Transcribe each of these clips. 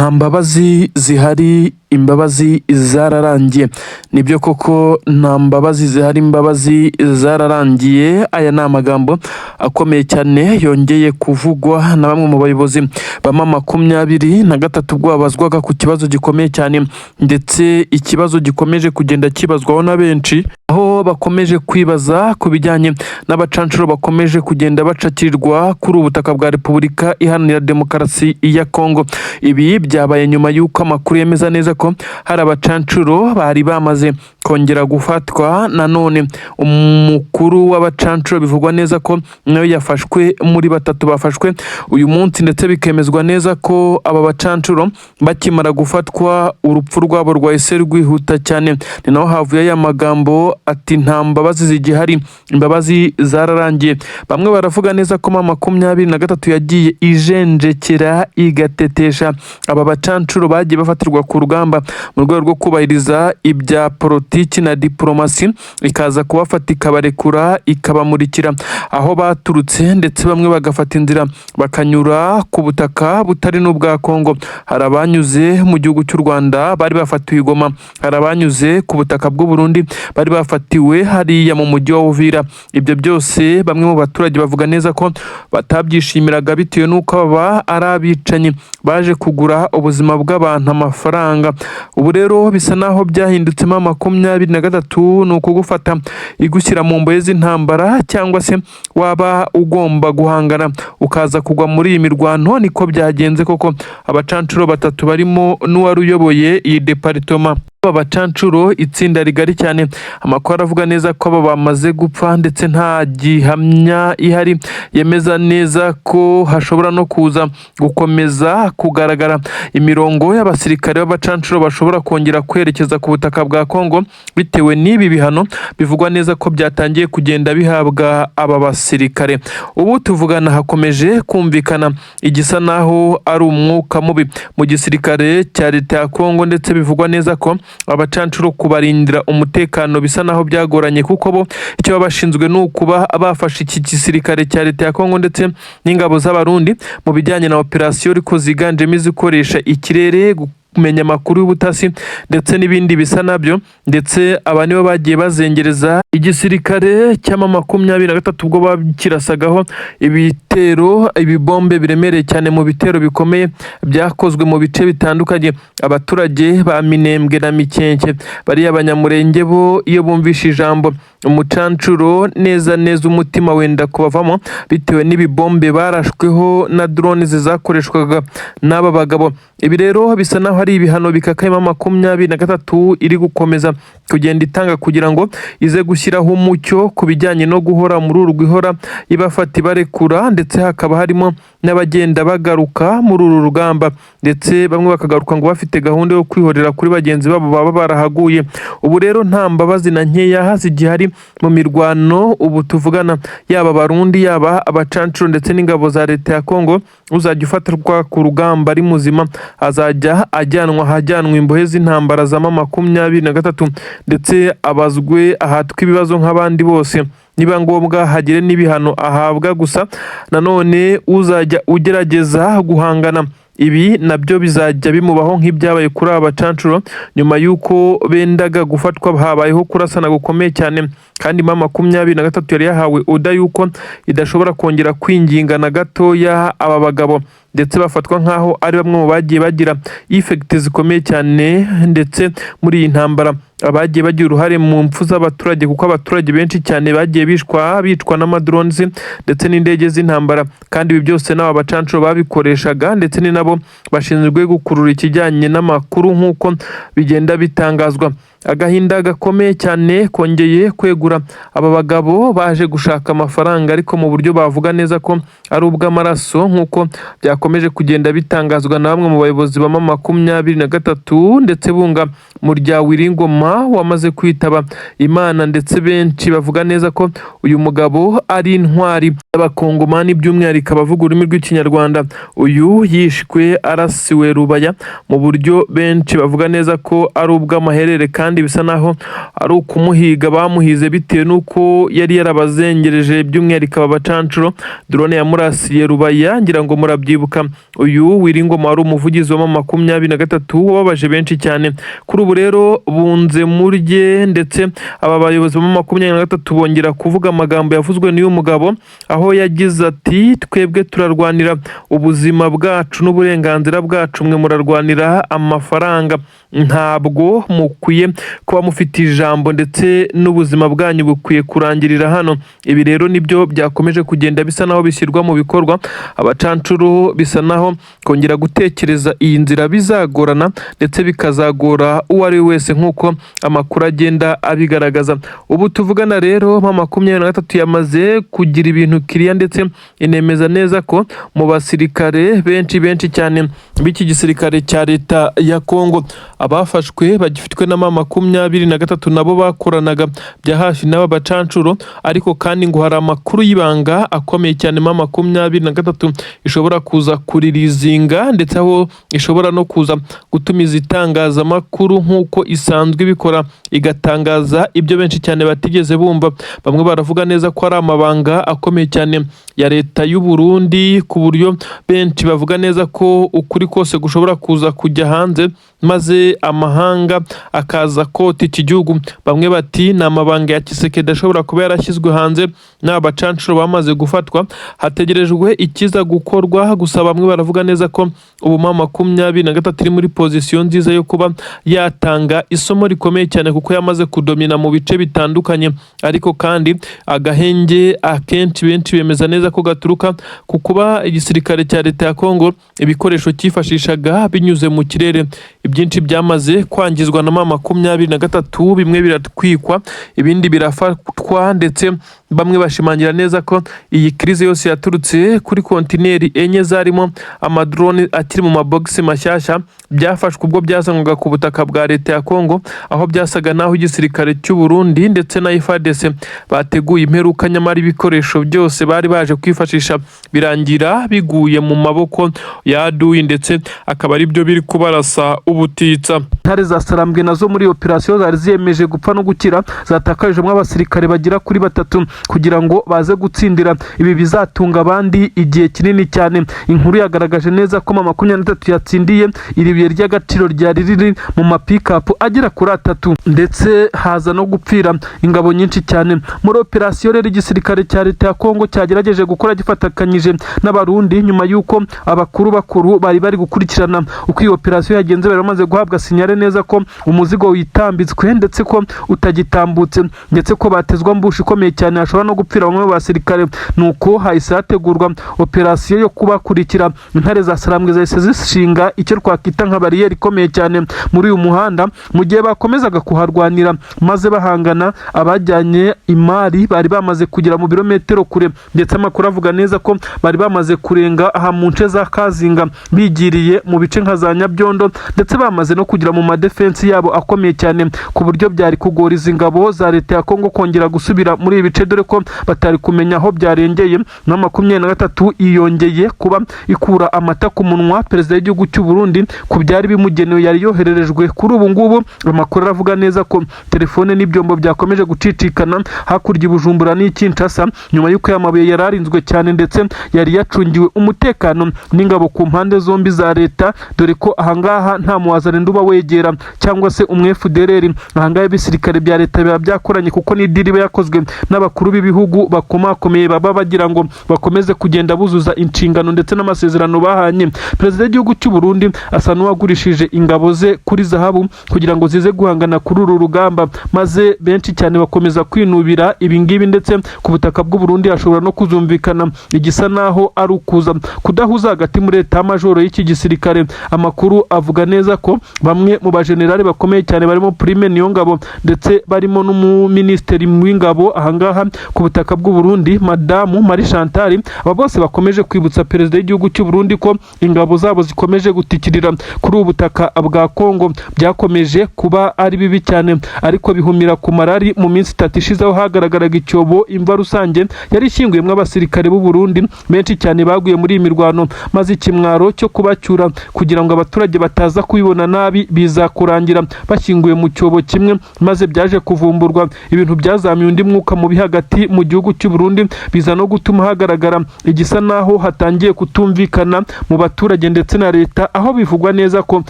nta mbabazi zihari, imbabazi zararangiye. Nibyo koko nta mbabazi zihari, imbabazi zararangiye. Aya ni amagambo akomeye cyane yongeye kuvugwa na bamwe mu bayobozi ba M23 ubwo babazwaga ku kibazo gikomeye cyane, ndetse ikibazo gikomeje kugenda kibazwaho na benshi, aho bakomeje kwibaza ku bijyanye n'abacancuro bakomeje kugenda bacakirirwa kuri ubutaka bwa Repubulika Iharanira Demokarasi ya Kongo. Ibi byabaye nyuma y'uko amakuru yemeza neza ko hari abacancuro bari bamaze kongera gufatwa. Nanone umukuru w'abacancuro bivugwa neza ko nawe yafashwe muri batatu bafashwe uyu munsi, ndetse bikemezwa neza ko aba bacancuro bakimara gufatwa urupfu rwabo rwahise rwihuta cyane. Ni naho havuye aya magambo ati nta mbabazi zigihari, imbabazi zararangiye. Bamwe baravuga neza ko M23 yagiye ijenjekera igatetesha aba bacancuro bagiye bafatirwa ku rugamba mu rwego rwo kubahiriza ibya politiki na diplomasi, ikaza kubafata ikabarekura ikabamurikira aho baturutse, ndetse bamwe bagafata inzira bakanyura ku butaka butari n'ubwa Kongo. Hari abanyuze mu gihugu cy'u Rwanda bari bafatiwe i Goma, hari abanyuze ku butaka bw'u Burundi bari bafatiwe hariya mu mujyi wa Uvira. Ibyo byose bamwe mu baturage bavuga neza ko batabyishimiraga, bitewe n'uko aba ari abicanyi baje kugura ubuzima bw'abantu amafaranga. Ubu rero bisa naho byahindutsemo M23 ni ukugufata igushyira mu mbohe z'intambara, cyangwa se waba ugomba guhangana ukaza kugwa muri iyi mirwano. Niko byagenze koko, abacancuro batatu barimo n'uwari uyoboye iyi departoma. Aba bacancuro itsinda rigari cyane, amakuru avuga neza ko aba bamaze gupfa, ndetse nta gihamya ihari yemeza neza ko hashobora no kuza gukomeza kugaragara imirongo y'abasirikare b'abacancuro bashobora kongera kwerekeza ku butaka bwa Kongo, bitewe n'ibi bihano bivugwa neza ko byatangiye kugenda bihabwa aba basirikare. Ubu tuvugana hakomeje kumvikana igisa naho ari umwuka mubi mu gisirikare cya leta ya Kongo, ndetse bivugwa neza ko abacancuro kubarindira umutekano bisa naho byagoranye, kuko bo icyo babashinzwe ni ukuba bafashe iki gisirikare cya leta ya Kongo ndetse n'ingabo z'abarundi mu bijyanye na operasiyo ariko ziganjemo izikoresha ikirere, kumenya amakuru y'ubutasi ndetse n'ibindi bisa nabyo. Ndetse aba nibo bagiye bazengereza igisirikare cya M23 ubwo bakirasagaho ibitero, ibibombe biremereye cyane mu bitero bikomeye byakozwe mu bice bitandukanye. Abaturage ba Minembwe na Mikenke bari abanyamurenge bo iyo bumvishe ijambo umucancuro neza umutima wenda kubavamo, bitewe n'ibibombe barashweho na drone zizakoreshwaga n'aba bagabo. Ibi rero bisa naho hari ibihano bikakaye M23 iri gukomeza kugenda itanga kugira ngo ize gushyiraho umucyo ku bijyanye no guhora muri uru rwihora ibafata ibarekura, ndetse hakaba harimo n'abagenda bagaruka muri uru rugamba, ndetse bamwe bakagaruka ngo bafite gahunda yo kwihorera kuri bagenzi babo baba barahaguye. Ubu rero nta mbabazi na nkeya zigihari mu mirwano. Ubu tuvugana yaba abarundi yaba abacancuro ndetse n'ingabo za leta ya Kongo, uzajya ufatirwa ku rugamba ari muzima azajya ajyanwa ahajyanwa imbohe z'intambara za M23, ndetse abazwe ahatwa ibibazo nk'abandi bose, niba ngombwa hagire n'ibihano ahabwa. Gusa nanone uzajya ugerageza guhangana, ibi nabyo bizajya bimubaho nk'ibyabaye kuri aba bacancuro nyuma y'uko bendaga gufatwa. Habayeho kurasana gukomeye cyane, kandi M23 yari yahawe oda y'uko idashobora kongera kwinginga na gatoya aba bagabo, ndetse bafatwa nk'aho ari bamwe mu bagiye bagira effect zikomeye cyane, ndetse muri iyi ntambara abagiye bagira uruhare mu mpfu z'abaturage, kuko abaturage benshi cyane bagiye bicwa n'amadrones ndetse n'indege z'intambara. Kandi ibi byose n'aba bacancuro babikoreshaga, ndetse ni nabo bashinzwe gukurura ikijyanye n'amakuru nk'uko bigenda bitangazwa. Agahinda gakomeye cyane kongeye kwegura aba bagabo baje gushaka amafaranga, ariko mu buryo bavuga neza ko ari ubw'amaraso, nk'uko byakomeje kugenda bitangazwa na bamwe mu bayobozi ba M23, ndetse bunga mu rya Wiringoma wamaze kwitaba Imana, ndetse benshi bavuga neza ko uyu mugabo ari intwari. Abakongomani by'umwihariko abavuga ururimi rw'ikinyarwanda. Uyu yishwe arasiwe Rubaya mu buryo benshi bavuga neza ko ari ubw'amaherere, kandi bisa naho ari ukumuhiga bamuhize bitewe n'uko yari yarabazengereje by'umwihariko aba bacancuro. Drone yamurasiye Rubaya, ngira ngo murabyibuka. Uyu Wiringoma wari umuvugizi wa 23 wababaje benshi cyane. Kuri ubu rero bunze murye, ndetse aba bayobozi ba 23 bongera kuvuga amagambo yavuzwe n'uyu mugabo, aho yagize ati twebwe turarwanira ubuzima bwacu n'uburenganzira bwacu, mwe murarwanira amafaranga. Ntabwo mukwiye kuba mufite ijambo, ndetse n'ubuzima bwanyu bukwiye kurangirira hano. Ibi rero nibyo byakomeje kugenda bisa naho bishyirwa mu bikorwa. Abacancuro bisa naho kongera gutekereza iyi nzira bizagorana, ndetse bikazagora uwo ari we wese nk'uko amakuru agenda abigaragaza. Ubu tuvugana rero 23 yamaze kugira ibintu kiriya, ndetse inemeza neza ko mu basirikare benshi cyane b'iki gisirikare cya leta ya Kongo, abafashwe bagifitwe na 23 nabo bakoranaga bya hafi n'aba bacancuro. Ariko kandi ngo hari amakuru y'ibanga akomeye cyane 23 ishobora kuza kuririzinga, ndetse aho ishobora no kuza gutumiza itangazamakuru nk'uko isanzwe ibikora, igatangaza ibyo benshi cyane batigeze bumva. Bamwe baravuga neza ko ari amabanga akomeye cyane ya leta y'u Burundi, ku buryo benshi bavuga neza ko ukuri kose gushobora kuza kujya hanze, maze amahanga akaza kota iki gihugu. Bamwe bati ni amabanga ya Tshisekedi ashobora kuba yarashyizwe hanze n'abacancuro bamaze gufatwa, hategerejwe ikiza gukorwa. Gusa bamwe baravuga neza ko ubu 23 iri muri pozisiyo nziza yo kuba yatanga isomo rikomeye cyane, kuko yamaze kudomina mu bice bitandukanye. Ariko kandi agahenge akenshi benshi bemeza neza ko gaturuka ku kuba igisirikare cya leta ya Kongo ibikoresho cyifashishaga binyuze mu kirere ibyinshi byamaze kwangizwa na 23, bimwe biratwikwa, ibindi birafatwa, ndetse bamwe bashimangira neza ko iyi krize yose yaturutse kuri kontineri enye zarimo amadrone akiri mu mabogisi mashyashya byafashwe ubwo byazanwaga ku butaka bwa leta ya Kongo, aho byasaga naho igisirikare cy'u Burundi ndetse na FARDC bateguye imperuka, nyamara ibikoresho byose bari baje kwifashisha birangira biguye mu maboko ya Aduyi, ndetse akaba ari byo biri kubarasa ubutitsa. Intare za Sarambwe nazo muri operasiyo zari ziyemeje gupfa no gukira, zatakarijemo abasirikare bagera kuri 3 kugira ngo baze gutsindira. Ibi bizatunga abandi igihe kinini cyane. Inkuru yagaragaje neza ko 23 yatsindiye iribiye ry'agaciro ryari riri mu mapikapu agera kuri 3, ndetse haza no gupfira ingabo nyinshi cyane. Muri operasiyo rero igisirikare cya leta ya Kongo cyagerageje gukora gifatakanyije n'abarundi, nyuma y'uko bakuru bari gukurikirana uko iyo operasiyo yagenze. Bari bamaze guhabwa sinyare neza ko umuzigo witambitswe, ndetse ko utagitambutse, ndetse ko batezwa mbushi ikomeye cyane, hashobora no gupfira bamwe mu basirikare. Nuko hahise hategurwa operasiyo yo kubakurikira. Intare za Sarambwe zahise zishinga icyo twakwita nka bariyeri ikomeye cyane muri uyu muhanda, mu gihe bakomezaga kuharwanira, maze bahangana. Abajyanye imari bari bamaze kugera mu birometero kure, ndetse amakuru avuga neza ko bari bamaze kurenga aha mu nce za Kazinga, bigiriye mu bice nka za Nyabyondo, ndetse bamaze no kugira mu madefensi yabo akomeye cyane, ku buryo byari kugora izi ngabo za leta ya Kongo kongera gusubira muri ibi bice, dore ko batari kumenya aho byarengeye. Na 23 iyongeye kuba ikura amata ku munwa perezida w'igihugu cy'u Burundi ku byari bimugenewe yari yohererejwe. Kuri ubu ngubu amakuru aravuga neza ko telefone n'ibyombo byakomeje gucicikana hakurya Bujumbura n'i Kinshasa, nyuma y'uko yamabuye yararinzwe cyane, ndetse yari yacungiwe umutekano n'ingabo ku mpande zombi za leta, dore ko ahangaha nta muwazarenda uba wegera cyangwa se umwefudereri. Ahangaha ibisirikare bya leta biba byakoranye, kuko n'idiriba yakozwe n'abakuru b'ibihugu bakomakomeye baba bagira ngo bakomeze kugenda buzuza inshingano ndetse n'amasezerano bahanye. Perezida w'igihugu cy'u Burundi asa n'uwagurishije ingabo ze kuri zahabu kugira ngo zize guhangana kuri uru rugamba, maze benshi cyane bakomeza kwinubira ibingibi, ndetse ku butaka bw'u Burundi hashobora no kuzumvikana igisa naho ari ukuza kudahuza hagati muri leta majoro y'iki gisirikare. Amakuru avuga neza ko bamwe mu bajenerali bakomeye cyane barimo Prime Niyongabo, ndetse barimo n'umuministeri w'ingabo ahangaha ku butaka bw'u Burundi, Madamu Marie Chantal, aba bose bakomeje kwibutsa perezida w'igihugu cy'u Burundi ko ingabo zabo zikomeje gutikirira kuri ubu butaka bwa Kongo. Byakomeje kuba ari bibi cyane, ariko bihumira ku marari mu minsi 3 ishize, aho hagaragaraga icyobo imva rusange yari yashyinguyemo abasirikare b'u Burundi benshi cyane baguye muri iyi mirwano, maze ikimwaro cyo kubacyura kugira ngo abaturage bataza kubibona nabi biza kurangira bashyinguye mu cyobo kimwe, maze byaje kuvumburwa ibintu byazamuye undi mwuka mubi hagati mu gihugu cy'u Burundi, biza no gutuma hagaragara igisa naho hatangiye kutumvikana mu baturage ndetse na leta, aho bivugwa neza ko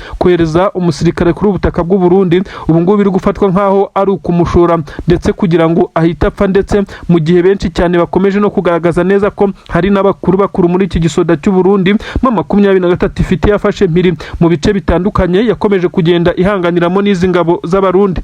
kohereza umusirikare kuri ubutaka bw'u Burundi ubu ngubu biri gufatwa nk'aho ari ukumushora ndetse kugira ngo ahita apfa, ndetse mu gihe benshi cyane bakomeje no kugaragaza neza ko hari n'abakuru muri iki gisoda cy'u Burundi mu 23 ifite yafashe mpiri mu bice bitandukanye, yakomeje kugenda ihanganiramo n'izi ngabo z'abarundi.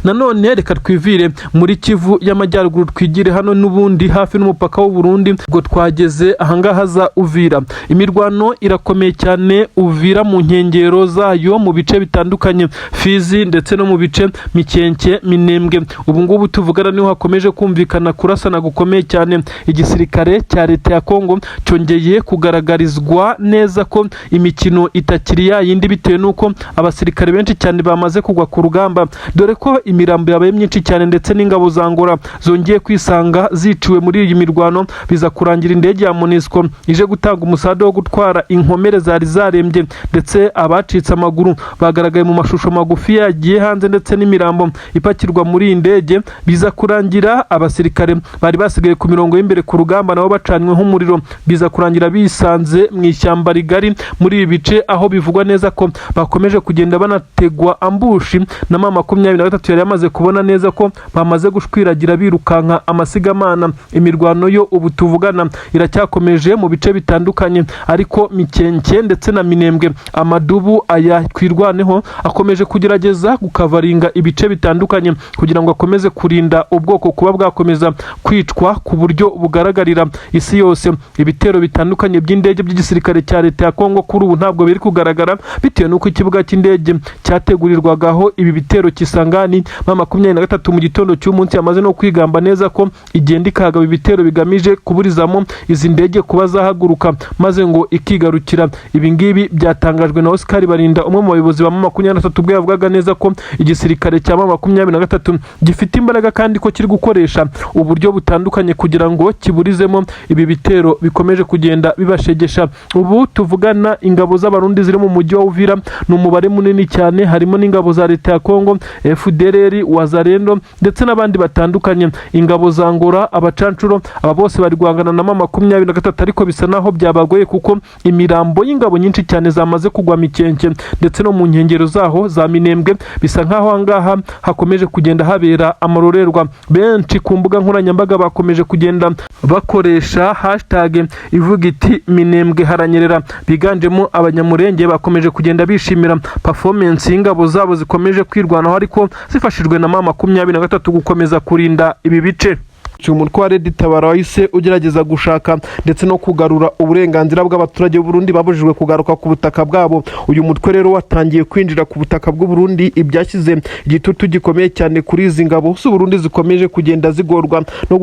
Nanone reka twivire muri Kivu y'Amajyaruguru twigire hano n'ubundi hafi n'umupaka w'u Burundi, ubwo twageze ahangaha za Uvira. Imirwano irakomeye cyane Uvira mu nkengero zayo mu bice bitandukanye, Fizi ndetse no mu bice Mikenke, Minembwe. Ubu ngubu tuvugana niho hakomeje kumvikana kurasana gukomeye cyane. Igisirikare cya leta ya Kongo cyongeye kugaragarizwa neza ko imikino itakiri yindi bitewe nuko abasirikare benshi cyane bamaze kugwa ku rugamba, dore ko imirambo yabaye myinshi cyane ndetse n'ingabo za Angola zongeye kwisanga ziciwe muri iyi mirwano, biza kurangira indege ya MONUSCO ije gutanga umusada wo gutwara inkomere zari zarembye ndetse abacitse amaguru bagaragaye mu mashusho magufi yagiye hanze, ndetse n'imirambo ipakirwa muri iyi ndege. Biza kurangira abasirikare bari basigaye ku mirongo y'imbere ku rugamba nabo bacanyweho umuriro, biza kurangira bisanze mu ishyamba rigari muri ibi bice, aho bivugwa neza ko bakomeje kugenda banategwa ambushi na 23 yari yamaze kubona neza ko bamaze gushwiragira birukanka amasigamana. Imirwano yo ubu tuvugana iracyakomeje mu bice bitandukanye, ariko Mikenke ndetse na Minembwe amadubu aya kwirwaneho akomeje kugerageza gukavaringa ibice bitandukanye kugira ngo akomeze kurinda ubwoko kuba bwakomeza kwicwa ku buryo bugaragarira isi yose. Ibitero bitandukanye by'indege by'igisirikare cya leta ya Kongo kuri ubu ntabwo biri kugaragara bitewe n'uko ikibuga cy'indege cyategurirwagaho ibi bitero Kisangani 23 mu gitondo cy'umunsi yamaze no kwigamba neza ko igenda ikagaba ibitero bigamije kuburizamo izi ndege kuba zahaguruka maze ngo ikigarukira. Ibi ngibi byatangajwe na Oscar Barinda, umwe mu bayobozi ba 23 ubwo yavugaga neza ko igisirikare cya 23 gifite imbaraga kandi ko kiri gukoresha uburyo butandukanye kugira ngo kiburizemo ibi bitero bikomeje kugenda bibashegesha. Ubu tuvugana ingabo z'abarundi ziri mu mujyi wa Uvira n'umubare munini cyane, harimo n'ingabo za leta ya Kongo, FDLR, Wazalendo ndetse n'abandi batandukanye, ingabo za Angola, abacancuro, aba bose bari guhangana na 23, ariko bisa naho byabagoye kuko imirambo y'ingabo nyinshi cyane zamaze kugwa Mikenke ndetse no mu nkengero zaho za Minembwe. Bisa nkaho ahangaha hakomeje kugenda habera amarorerwa. Benshi ku mbuga nkoranyambaga bakomeje kugenda bakoresha hashtag ivuga iti Minembwe haranyerera, biganjemo abanyamurenge bakomeje kugenda bishimira performance y'ingabo zabo zikomeje kwirwanaho ariko zifashijwe na 23 gukomeza kurinda ibi bice. Umutwe wa Red Tabara wahise ugerageza gushaka ndetse no kugarura uburenganzira bw'abaturage b'u Burundi babujijwe kugaruka ku butaka bwabo. Uyu mutwe rero watangiye kwinjira ku butaka bw'u Burundi, ibyashyize igitutu gikomeye cyane kuri izi ngabo z'u Burundi zikomeje kugenda zigorwa no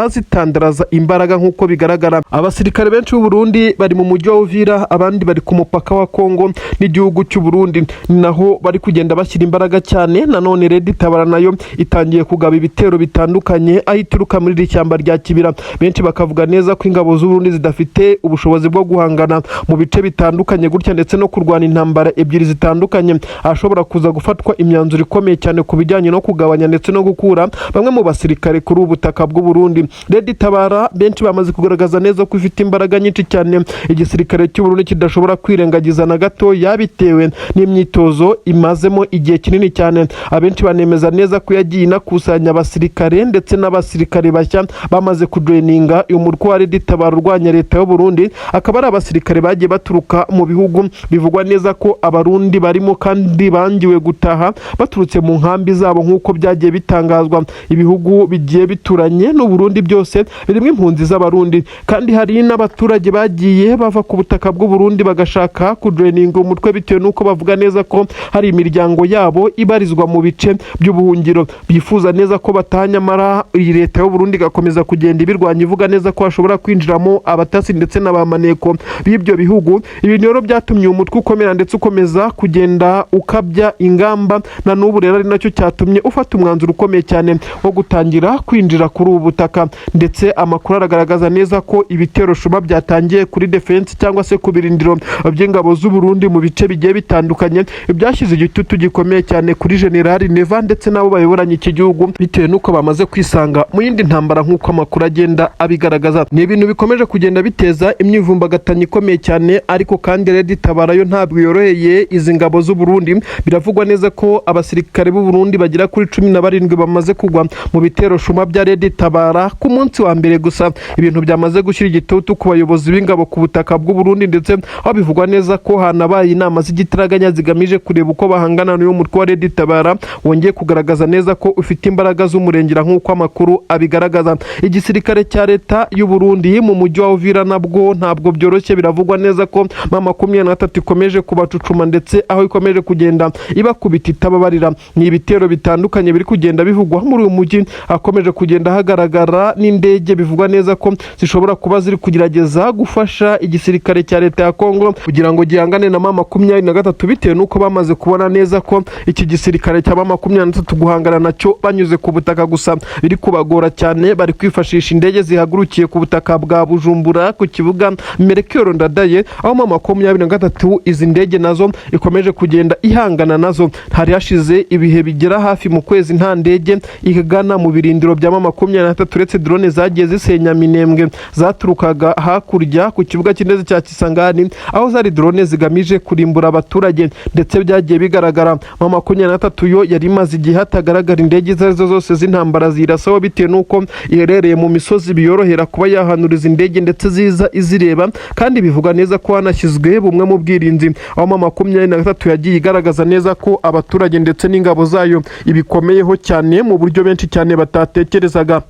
zitandaraza imbaraga nk'uko bigaragara. Abasirikare benshi b'u Burundi bari mu mujyi wa Uvira, abandi bari ku mupaka wa Kongo n'igihugu cy'u Burundi, naho bari kugenda bashyira imbaraga cyane. Nanone Red Tabara nayo itangiye kugaba ibitero bitandukanye ahituruka muri ishyamba rya Kibira. Benshi bakavuga neza ko ingabo z'u Burundi zidafite ubushobozi bwo guhangana mu bice bitandukanye gutya ndetse no kurwana intambara ebyiri zitandukanye, ashobora kuza gufatwa imyanzuro ikomeye cyane ku bijyanye no kugabanya ndetse no gukura bamwe mu basirikare kuri ubutaka bw'u Burundi. Red Tabara benshi bamaze kugaragaza neza ko ifite imbaraga nyinshi cyane igisirikare cy'u Burundi kidashobora kwirengagiza na gato, yabitewe n'imyitozo imazemo igihe kinini cyane. Abenshi banemeza neza ko yagiye inakusanya abasirikare ndetse n'abasirikare bashya bamaze kujoininga uyu mutwe wa Red Tabara urwanya leta y'u Burundi. Akaba ari abasirikare bagiye baturuka mu bihugu bivugwa neza ko abarundi barimo kandi bangiwe gutaha baturutse mu nkambi zabo nk'uko byagiye bitangazwa. Ibihugu bigiye bituranye n'u Burundi byose birimo impunzi z'abarundi, kandi hari n'abaturage bagiye bava ku butaka bw'u Burundi bagashaka kujoininga umutwe bitewe n'uko bavuga neza ko hari imiryango yabo ibarizwa mu bice by'ubuhungiro, bifuza neza ko batanyamara iyi leta y'u Burundi igakomeza kugenda ibirwanya ivuga neza ko hashobora kwinjiramo abatasi ndetse n'abamaneko b'ibyo bihugu. Ibi rero byatumye umutwe ukomera ndetse ukomeza kugenda ukabya ingamba, na n'ubu rero ari nacyo cyatumye ufata umwanzuro ukomeye cyane wo gutangira kwinjira kuri ubu butaka. Ndetse amakuru aragaragaza neza ko ibitero shuma byatangiye kuri defense cyangwa se ku birindiro by'ingabo z'u Burundi mu bice bigiye bitandukanye, byashyize igitutu gikomeye cyane kuri General Neva ndetse nabo bayoboranye iki gihugu, bitewe nuko bamaze kwisanga mu yindi ntambara nk'uko amakuru agenda abigaragaza. Ni ibintu bikomeje kugenda biteza imyivumbagatanyo ikomeye cyane, ariko kandi Red Tabara yo ntabwo yoroheye izi ngabo z'u Burundi. Biravugwa neza ko abasirikare b'u Burundi bagera kuri 17 bamaze kugwa mu bitero shuma bya Red Tabara ku munsi wa mbere gusa. Ibintu byamaze gushyira igitutu ku bayobozi b'ingabo ku butaka bw'u Burundi, ndetse aho bivugwa neza ko hanabaye inama z'igitaraganya zigamije kureba uko bahangana n'uyu mutwe wa Red Tabara wongeye kugaragaza neza ko ufite imbaraga z'umurengera nk'uko amakuru abigaragaza. Igisirikare cya leta y'u Burundi mu mujyi wa Uvira nabwo ntabwo byoroshye. Biravugwa neza ko M23 ikomeje kubacucuma ndetse aho ikomeje kugenda ibakubita itababarira. Ni ibitero bitandukanye biri kugenda bivugwa muri uyu mujyi, akomeje kugenda hagaragara n'indege bivugwa neza ko zishobora kuba ziri kugerageza gufasha igisirikare cya leta ya Kongo kugira ngo gihangane na M23, bitewe nuko bamaze kubona neza ko iki gisirikare cya M23 guhangana nacyo banyuze ku butaka gusa biri kubagora cyane. Bari kwifashisha indege zihagurukiye ku butaka bwa Bujumbura ku kibuga Melchior Ndadaye, aho M23 izi ndege nazo ikomeje kugenda ihangana nazo. Hari hashize ibihe bigera hafi mu kwezi nta ndege igana mu birindiro bya M23 uretse drone zagiye zisenya Minembwe zaturukaga hakurya ku kibuga cy'indege cya Kisangani, aho zari drone zigamije kurimbura abaturage. Ndetse byagiye bigaragara M23 yo yari imaze igihe hatagaragara indege izo zose z'intambara zirasaho, bitewe nuko iherereye mu misozi biyorohera kuba yahanuriza indege ndetse ziza izireba. Kandi bivuga neza ko hanashyizwe bumwe mu bwirinzi, aho M23 yagiye igaragaza neza ko abaturage ndetse n'ingabo zayo ibikomeyeho cyane mu buryo benshi cyane batatekerezaga.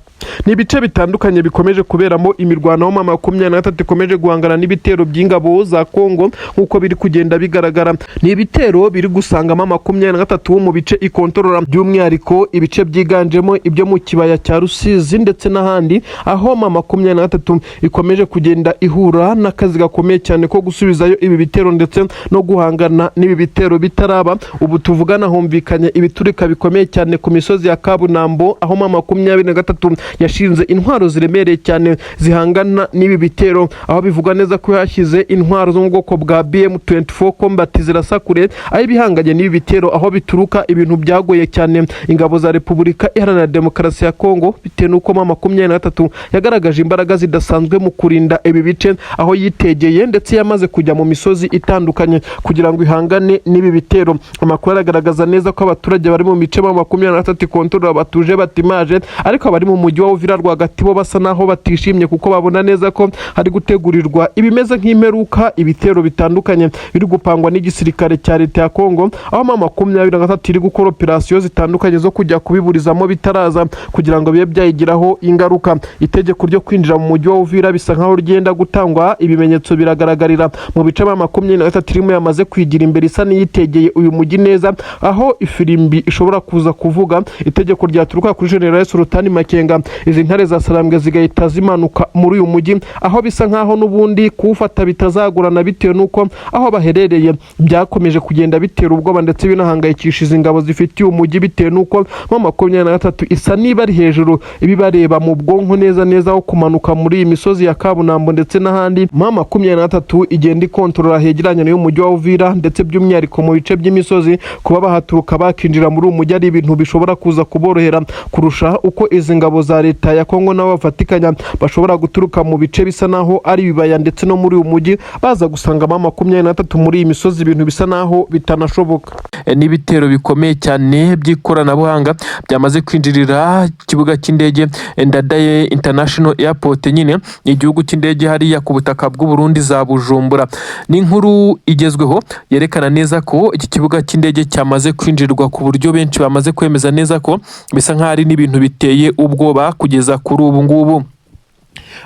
Ni ibice bitandukanye bikomeje kuberamo imirwano, aho M23 ikomeje guhangana n'ibitero by'ingabo za Kongo nk'uko biri kugenda bigaragara. Ni ibitero biri gusangamo M23 mu bice ikontorora, by'umwihariko ibice byiganjemo ibyo mu kibaya cya Rusizi ndetse n'ahandi, aho M23 ikomeje kugenda ihura n'akazi gakomeye cyane ko gusubizayo ibi bitero ndetse no guhangana n'ibi bitero bitaraba. Ubu tuvugana humvikanye ibiturika bikomeye cyane ku misozi ya Kabunambo, aho M23 yashinze intwaro ziremereye cyane zihangana n'ibi bitero, aho bivugwa neza ko yashyize intwaro zo mu bwoko bwa BM24 combat zirasakure, aho bihanganye n'ibi bitero, aho bituruka ibintu byagoye cyane ingabo za Repubulika Iharanira Demokarasi ya Kongo, bitewe nuko M23 yagaragaje imbaraga zidasanzwe mu kurinda ibi bice, aho yitegeye ndetse yamaze kujya mu misozi itandukanye kugira ngo ihangane n'ibi bitero. Amakuru aragaragaza neza ko abaturage bari mu mice M23 kontrola batuje batimaje, ariko abari mu mujyi wa Uvira rwagati bo basa naho batishimye kuko babona neza ko hari gutegurirwa ibimeze nk'imperuka, ibitero bitandukanye biri gupangwa n'igisirikare cya leta ya Kongo, aho M23 iri gukora operasiyo zitandukanye zo kujya kubiburizamo bitaraza kugira ngo bibe byayigiraho ingaruka. Itegeko ryo kwinjira mu mujyi wa Uvira bisa nkaho ryenda gutangwa, ibimenyetso biragaragarira mu bice M23 irimo yamaze kwigira imbere isa niyitegeye uyu mujyi neza, aho ifirimbi ishobora kuza kuvuga itegeko ryaturuka kuri General Sultani Makenga. Izi ntare za Sarambwe zigahita zimanuka muri uyu mujyi, aho bisa nkaho n'ubundi kuwufata bitazagurana, bitewe nuko aho baherereye byakomeje kugenda bitera ubwoba ndetse binahangayikisha ingabo zifitiye umujyi, bitewe nuko M23 isa niba ari hejuru ibibareba mu bwonko neza aho kumanuka muri iyi misozi ya Kabunambo ndetse n'ahandi. M23 igenda ikontorora hegeranye n'uyu mujyi wa Uvira, ndetse by'umwihariko mu bice by'imisozi kuba bahaturuka bakinjira muri uyu mujyi ari ibintu bishobora kuza kuborohera kurusha uko izi ngabo za leta ya Kongo nabo bafatikanya bashobora guturuka mu bice bisa naho ari ibibaya ndetse no muri uyu mujyi baza gusanga M23 muri iyi misozi, ibintu bisa naho bitanashoboka. N'ibitero bikomeye cyane by'ikoranabuhanga byamaze kwinjirira ikibuga cy'indege Ndadaye International Airport, nyine igihugu cy'indege hariya ku butaka bw'u Burundi za Bujumbura. Ni inkuru igezweho yerekana neza ko iki kibuga cy'indege cyamaze kwinjirirwa ku buryo benshi bamaze kwemeza neza ko bisa nk'aho ari n'ibintu biteye ubwoba kugeza kuri ubu ngubu.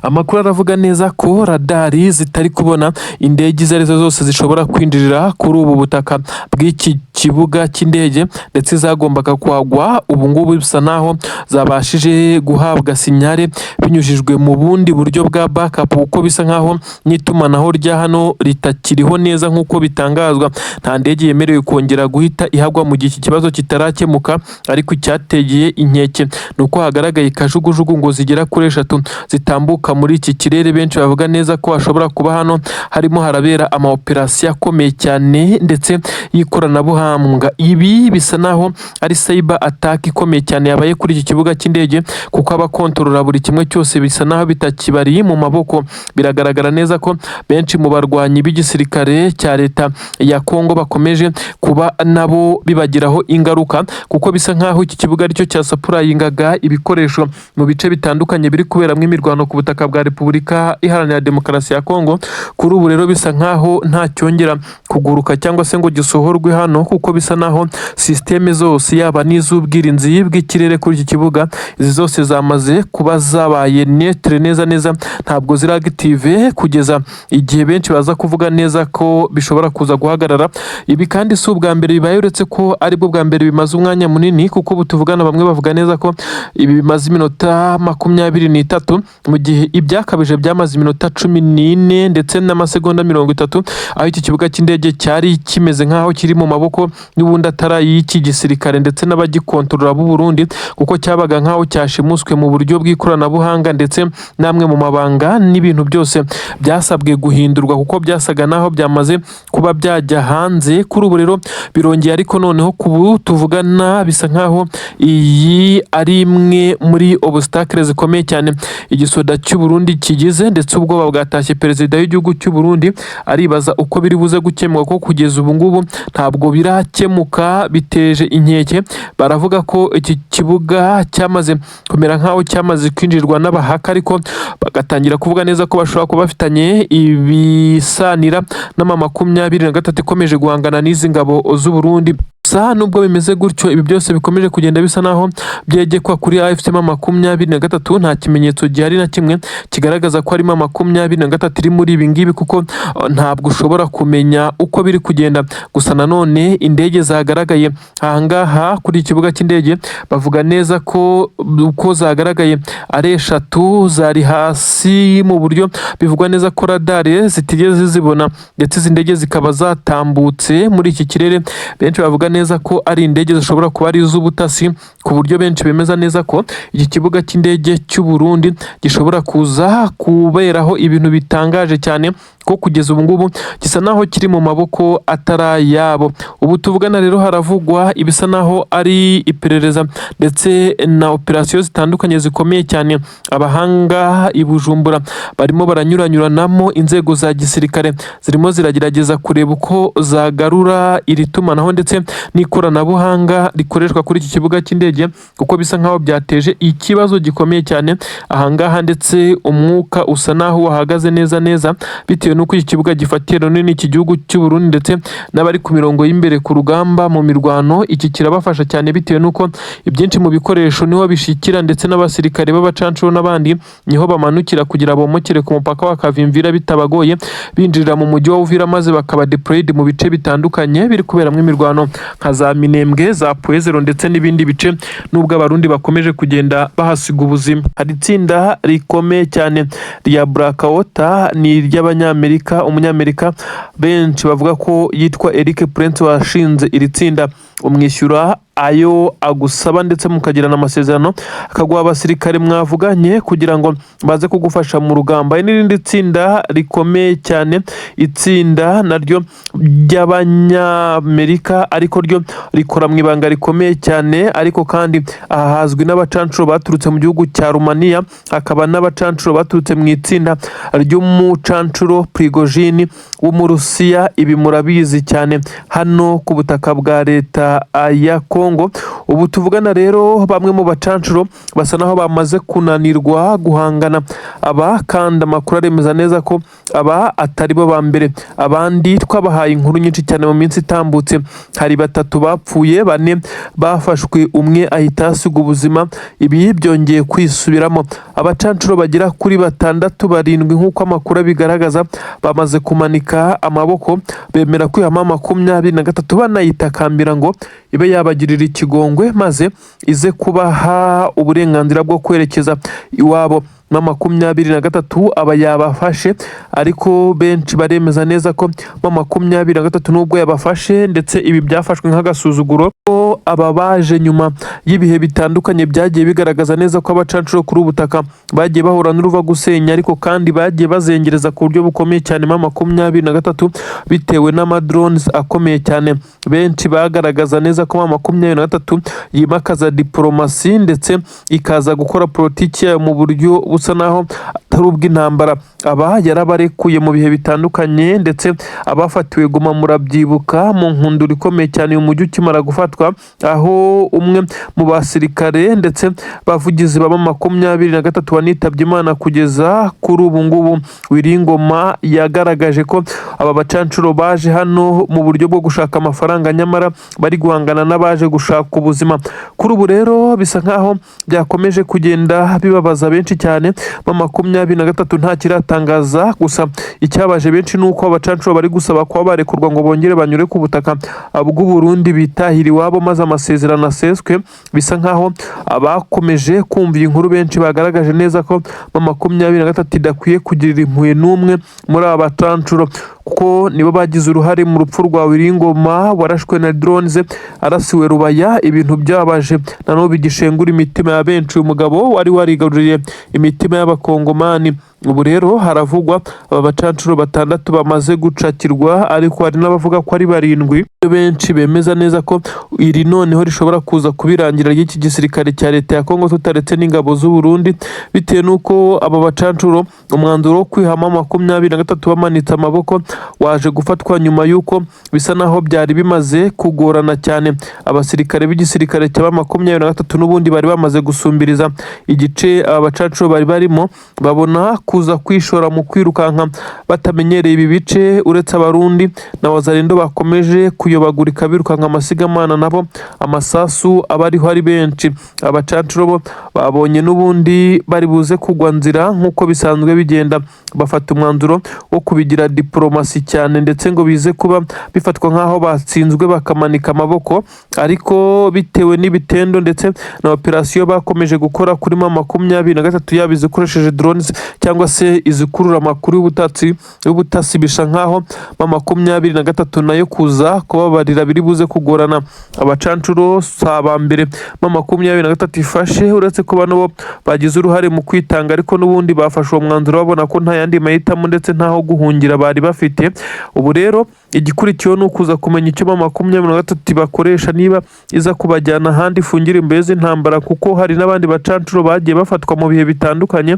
Amakuru aravuga neza ko radari zitari kubona indege izo arizo zose zishobora kwinjirira kuri ubu butaka bw'iki kibuga cy'indege ndetse zagombaga kwagwa ubu ngubu bisa naho zabashije guhabwa sinyare binyujijwe mu bundi buryo bwa backup, kuko bisa nkaho n'itumanaho rya hano ritakiriho neza nk'uko bitangazwa. Nta ndege yemerewe kongera guhita ihagwa mu gihe iki kibazo kitarakemuka, ariko icyategeye inkeke ni uko hagaragaye kajugujugu ngo zigera kuri 3 zitambuka muri iki kirere. Benshi bavuga neza ko hashobora kuba hano harimo harabera ama operasiyo akomeye cyane ndetse y'ikoranabuhanga. Ibi bisa naho ari cyber attack ikomeye cyane yabaye kuri iki kibuga cy'indege, kuko abakontorora buri kimwe cyose bisa naho bitakibari mu maboko. Biragaragara neza ko benshi mu barwanyi b'igisirikare cya leta ya Kongo bakomeje kuba nabo bibagiraho ingaruka, kuko bisa nkaho iki kibuga aricyo cyasapurayingaga ibikoresho mu bice bitandukanye biri kuberamo imirwano ku butaka bwa Repubulika Iharanira Demokarasi ya Kongo. Kuri ubu rero bisa nkaho nta cyongera kuguruka cyangwa se ngo gisohorwe hano, kuko bisa naho systeme zose yaba n'iz'ubwirinzi bw'ikirere kuri iki kibuga izi zose zamaze kuba zabaye netre neza ntabwo ziri active kugeza igihe benshi baza kuvuga neza ko bishobora kuza guhagarara. Ibi kandi si ubwa mbere bibaye, uretse ko aribwo bwa mbere bimaze umwanya munini, kuko ubu tuvugana bamwe bavuga neza ko ibi bimaze iminota 23 mu gihe ibyakabije byamaze iminota 14 ndetse n'amasegonda 30, aho iki kibuga cy'indege cyari kimeze nkaho kiri mu maboko n'ubundi atari y'iki gisirikare ndetse n'abagikontorora b'u Burundi, kuko cyabaga nkaho cyashimuswe mu buryo bw'ikoranabuhanga ndetse namwe mu mabanga n'ibintu byose byasabwe guhindurwa, kuko byasaga naho byamaze kuba byajya hanze. Kuri ubu rero birongeye, ariko noneho kubu tuvugana bisa nkaho iyi ari imwe muri obstacle zikomeye cyane igisoda cy'u Burundi kigize, ndetse ubwoba bwatashye perezida w'igihugu cy'u Burundi aribaza uko biri buze gukemuka, ko kugeza ubu ngubu ntabwo birakemuka. Biteje inkeke, baravuga ko iki kibuga cyamaze kumera nkaho cyamaze kwinjirwa n'abahaka, ariko bagatangira kuvuga neza ko bashobora kuba bafitanye ibisanira n'ama 23 ikomeje guhangana n'izi ngabo z'u Burundi. Nubwo bimeze gutyo, ibi byose bikomeje kugenda bisa naho byegekwa kuri AFC 23, nta kimenyetso gihari na kimwe kigaragaza ko harimo 23 iri muri ibi ngibi, kuko ntabwo ushobora kumenya uko biri kugenda. Gusa nanone indege zagaragaye ahangaha kuri ikibuga cy'indege bavuga neza ko uko zagaragaye ari 3 zari hasi, mu buryo bivugwa neza ko radare zitigeze zibona, ndetse izi ndege zikaba zatambutse muri iki kirere. Benshi bavuga neza ko ari indege zishobora kuba ari iz'ubutasi, ku buryo benshi bemeza neza ko iki kibuga cy'indege cy'u Burundi gishobora kuza kuberaho ibintu bitangaje cyane, ko kugeza ubu ngubu gisa naho kiri mu maboko atarayabo. Ubu tuvugana rero haravugwa ibisa naho ari iperereza ndetse na operasiyo zitandukanye zikomeye cyane. Abahanga i Bujumbura barimo baranyuranyuranamo, inzego za gisirikare zirimo ziragerageza kureba uko zagarura iri tumanaho ndetse n'ikoranabuhanga rikoreshwa kuri iki kibuga cy'indege, kuko bisa nkaho byateje ikibazo gikomeye cyane ahangaha, ndetse umwuka usa naho wahagaze neza bitewe nuko iki kibuga gifatiye runini iki gihugu cy'u Burundi ndetse n'abari ku mirongo y'imbere ku rugamba mu mirwano. Iki kirabafasha cyane bitewe nuko ibyinshi mu bikoresho niho bishikira, ndetse n'abasirikare b'abacancuro n'abandi niho bamanukira kugira bomokere ku mupaka wa Kavimvira bitabagoye, binjirira mu mujyi wa Uvira maze bakaba deployed mu bice bitandukanye biri kuberamo imirwano nka za Minembwe, za Puezero ndetse n'ibindi bice, nubwo abarundi bakomeje kugenda bahasiga ubuzima. Hari itsinda rikomeye cyane rya Blackwater, ni iry'Abanyamerika, umunyamerika benshi bavuga ko yitwa Eric Prince washinze iri tsinda. Umwishyura ayo agusaba ndetse mukagirana amasezerano, akaguha abasirikare mwavuganye kugira ngo baze kugufasha mu rugamba. N'irindi tsinda rikomeye cyane, itsinda naryo ry'Abanyamerika, ariko ryo rikora mu ibanga rikomeye cyane, ariko kandi aha hazwi n'abacancuro baturutse mu gihugu cya Rumaniya, hakaba n'abacancuro baturutse mu itsinda ry'umucancuro Prigozhin wo mu Rusiya. Ibi murabizi cyane hano ku butaka bwa leta ya Kongo. Kongo. Ubu tuvugana rero bamwe mu bacancuro basa naho bamaze kunanirwa guhangana aba, kandi amakuru aremeza neza ko aba atari bo ba mbere. Abandi twabahaye inkuru nyinshi cyane mu minsi itambutse, hari 3 bapfuye, 4 bafashwe, umwe ahita asiga ubuzima. Ibi byongeye kwisubiramo, abacancuro bagera kuri 6, 7 nk'uko amakuru bigaragaza bamaze kumanika amaboko, bemera kwihama 23 banayitakambira ngo ibe yabagirira ikigongwe maze ize kubaha uburenganzira bwo kwerekeza iwabo. 23 aba yabafashe, ariko benshi baremeza neza ko 23 nubwo yabafashe ndetse ibi byafashwe nk'agasuzuguro, ko aba baje nyuma y'ibihe bitandukanye byagiye bigaragaza neza ko abacancuro kuri ubutaka bagiye bahura n'uruva gusenya, ariko kandi bagiye bazengereza ku buryo bukomeye cyane 23 bitewe n'amadrones akomeye cyane. Benshi bagaragaza neza ko 23 yimakaza diplomasi ndetse ikaza gukora politiki yayo mu buryo busa naho atari ubw'intambara. Aba yarabarekuye mu bihe bitandukanye, ndetse abafatiwe Goma murabyibuka mu nkundura ikomeye cyane umujyi ukimara gufatwa, aho umwe mu basirikare ndetse bavugizi baba 23 wanitabye Imana. Kugeza kuri ubu ngubu Wiringoma yagaragaje ko aba bacancuro baje hano mu buryo bwo gushaka amafaranga, nyamara bari guhangana n'abaje gushaka ubuzima. Kuri ubu rero bisa nkaho byakomeje kugenda bibabaza benshi cyane. 23 nta kiratangaza, gusa icyabaje benshi nuko abacancuro bari gusaba kuba barekurwa ngo bongere banyure ku butaka bw'u Burundi bitahira iwabo maze amasezerano aseswe. Bisa nkaho abakomeje kumva iyi nkuru benshi bagaragaje neza ko 23 idakwiye kugirira impuhwe n'umwe muri aba bacancuro, kuko nibo bagize uruhare mu rupfu rwa Wiringoma warashwe na drones arasiwe Rubaya. Ibintu byabaje nanone bigishengura imitima ya benshi. Umugabo wari warigaruriye imitima y'abakongomani. Ubu rero haravugwa aba bacancuro 6 bamaze gucakirwa, ariko hari n'abavuga ko ari 7. Benshi bemeza neza ko iri noneho rishobora kuza kubirangira ry'iki gisirikare cya leta ya Kongo tutaretse n'ingabo z'u Burundi, bitewe nuko aba bacancuro umwanzuro wo kwihama 23 bamanitse amaboko waje gufatwa nyuma yuko bisa naho byari bimaze kugorana cyane. Abasirikare b'igisirikare cya 23 n'ubundi bari bamaze gusumbiriza igice aba bacancuro bari barimo, babona kuza kwishora mu kwirukanka batamenyereye ibi bice. Uretse abarundi na wazalendo bakomeje kuyobagurika birukanka amasigamana, nabo amasasu abariho ari benshi. Abacancuro bo babonye n'ubundi bari buze kugwa nzira nk'uko bisanzwe bigenda, bafata umwanzuro wo kubigira diplomasi cyane, ndetse ngo bize kuba bifatwa nk'aho batsinzwe bakamanika amaboko. Ariko bitewe n'ibitendo ndetse na operasiyo bakomeje gukora kuri 23 yaba izikoresheje drones cyangwa se izikurura amakuru y'ubutasi, bisha nkaho 23 nayo kuza kubabarira biri buze kugorana. Abacancuro saba mbere 23 ifashe, uretse ko bano bo bagize uruhare mu kwitanga, ariko n'ubundi bafashe uwo mwanzuro babona ko nta yandi mahitamo ndetse ntaho guhungira bari bafite. Ubu rero igikurikiyeho ni ukuza kumenya icyo 23 bakoresha, niba iza kubajyana ahandi ifungire imbere z'intambara, kuko hari n'abandi bacancuro bagiye bafatwa mu bihe bitandukanye,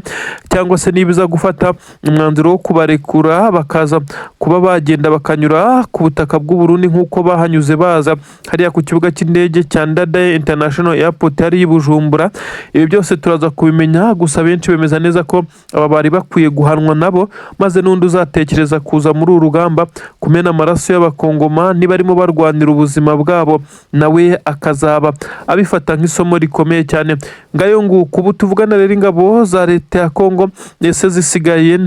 cyangwa se niba iza gufata umwanzuro wo kubarekura bakaza kuba bagenda bakanyura ku butaka bw'u Burundi nk'uko bahanyuze baza hariya ku kibuga cy'indege cya Ndadaye International Airport hari i Bujumbura. Ibi byose turaza kubimenya, gusa benshi bemeza neza ko aba bari bakwiye guhanwa nabo, maze n'undi uzatekereza kuza muri uru rugamba kumena amaraso y'abakongoma nibarimo barwanira ubuzima bwabo, nawe akazaba abifata nk'isomo rikomeye cyane. Ngayo nguko ubu tuvugana rero ingabo za leta ya Kongo ese zisigaye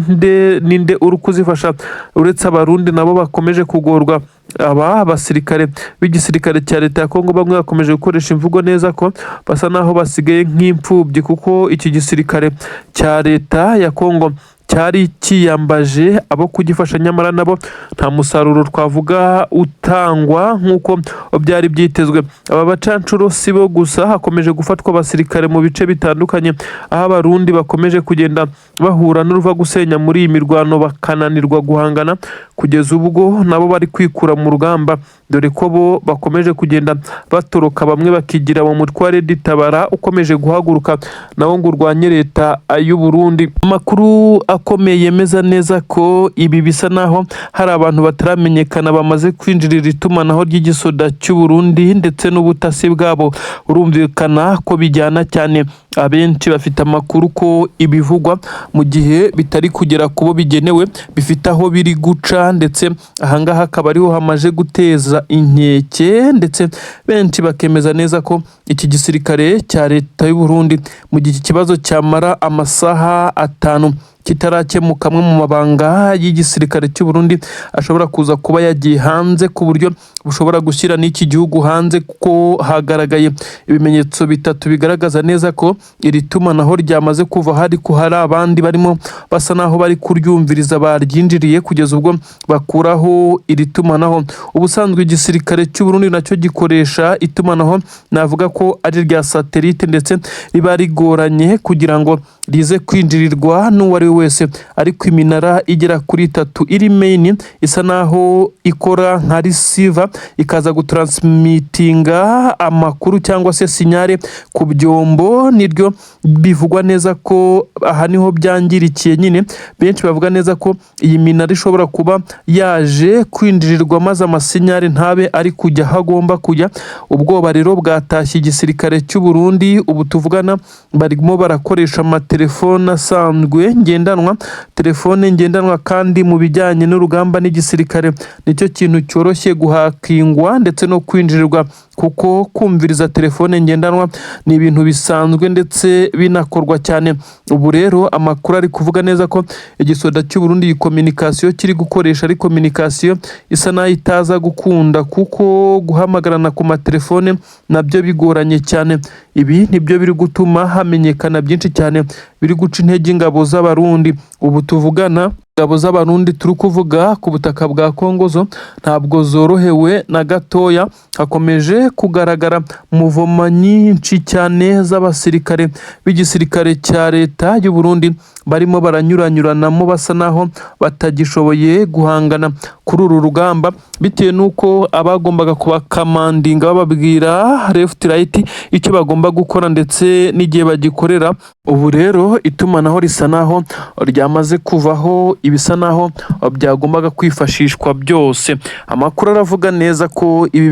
ninde uri kuzifasha, uretse abarundi nabo bakomeje kugorwa. Aba basirikare b'igisirikare cya leta ya Kongo bamwe bakomeje gukoresha imvugo neza ko basa naho basigaye nk'imfubyi, kuko iki gisirikare cya leta ya Kongo cyari kiyambaje abo kugifasha, nyamara nabo nta musaruro twavuga utangwa nk'uko byari byitezwe. Aba bacancuro sibo gusa, hakomeje gufatwa abasirikare mu bice bitandukanye, aho abarundi bakomeje kugenda bahura n'uruva gusenya muri iyi mirwano bakananirwa guhangana kugeza ubwo nabo bari kwikura mu rugamba, dore ko bo bakomeje kugenda batoroka, bamwe bakigira mu mutwe wa Red Tabara ukomeje guhaguruka nawo ngo urwanye leta y'u Burundi. Amakuru akomeye yemeza neza ko ibi bisa naho hari abantu bataramenyekana bamaze kwinjirira itumanaho ry'igisoda cy'u Burundi ndetse n'ubutasi bwabo urumvikana ko bijyana cyane. Abenshi bafite amakuru ko ibivugwa mu gihe bitari kugera kubo bigenewe bifite aho biri guca, ndetse ahangaha akaba ariho hamaze guteza inkeke, ndetse benshi bakemeza neza ko iki gisirikare cya leta y'u Burundi mu gihe ikibazo cyamara amasaha 5 kitarakemuka, amwe mu mabanga y'igisirikare cy'u Burundi ashobora kuza kuba yagiye hanze ku buryo bushobora gushyira n'iki gihugu hanze, kuko hagaragaye ibimenyetso bitatu bigaragaza neza ko iri tumanaho ryamaze kuva hari abandi barimo basa naho bari kuryumviriza baryinjiriye kugeza ubwo bakuraho iri tumanaho. Ubusanzwe igisirikare cy'u Burundi nacyo gikoresha itumanaho navuga ko ari rya satellite, ndetse riba rigoranye kugira ngo rize kwinjirirwa n'uwo ari we wese, ariko iminara igera kuri 3 iri main isa naho ikora nka receiver ikaza gutransmitinga amakuru cyangwa se sinyare ku byombo, niryo bivugwa neza ko aha niho byangirikiye. Nyine benshi bavuga neza ko iyi minara ishobora kuba yaje kwinjirirwa maze amasinyare ntabe ari kujya hagomba kujya. Ubwoba rero bwatashye igisirikare cy'u Burundi, ubu tuvugana barimo barakoresha amatelefone asanzwe ngendanwa, telefone ngendanwa, kandi mu bijyanye n'urugamba n'igisirikare nicyo kintu cyoroshye guhakingwa ndetse no kwinjirirwa, kuko kumviriza telefone ngendanwa ni ibintu bisanzwe ndetse binakorwa cyane. Ubu rero amakuru ari kuvuga neza ko igisoda cy'u Burundi iyi communication kiri gukoresha ari communication isa naho itaza gukunda, kuko guhamagarana ku matelefone nabyo bigoranye cyane. Ibi nibyo biri gutuma hamenyekana byinshi cyane biri guca intege ingabo z'Abarundi. Ubu tuvugana ingabo z'Abarundi turi kuvuga ku butaka bwa Kongo zo ntabwo zorohewe na gatoya, hakomeje kugaragara muvoma nyinshi cyane z'abasirikare b'igisirikare cya leta y'u Burundi barimo baranyuranyuranamo basa naho batagishoboye guhangana kuri uru rugamba, bitewe nuko abagombaga kubakamandinga bababwira left right icyo bagomba gukora ndetse n'igihe bagikorera. Ubu rero itumanaho risa naho ryamaze kuvaho, ibisa naho byagombaga kwifashishwa byose. Amakuru aravuga neza ko ibi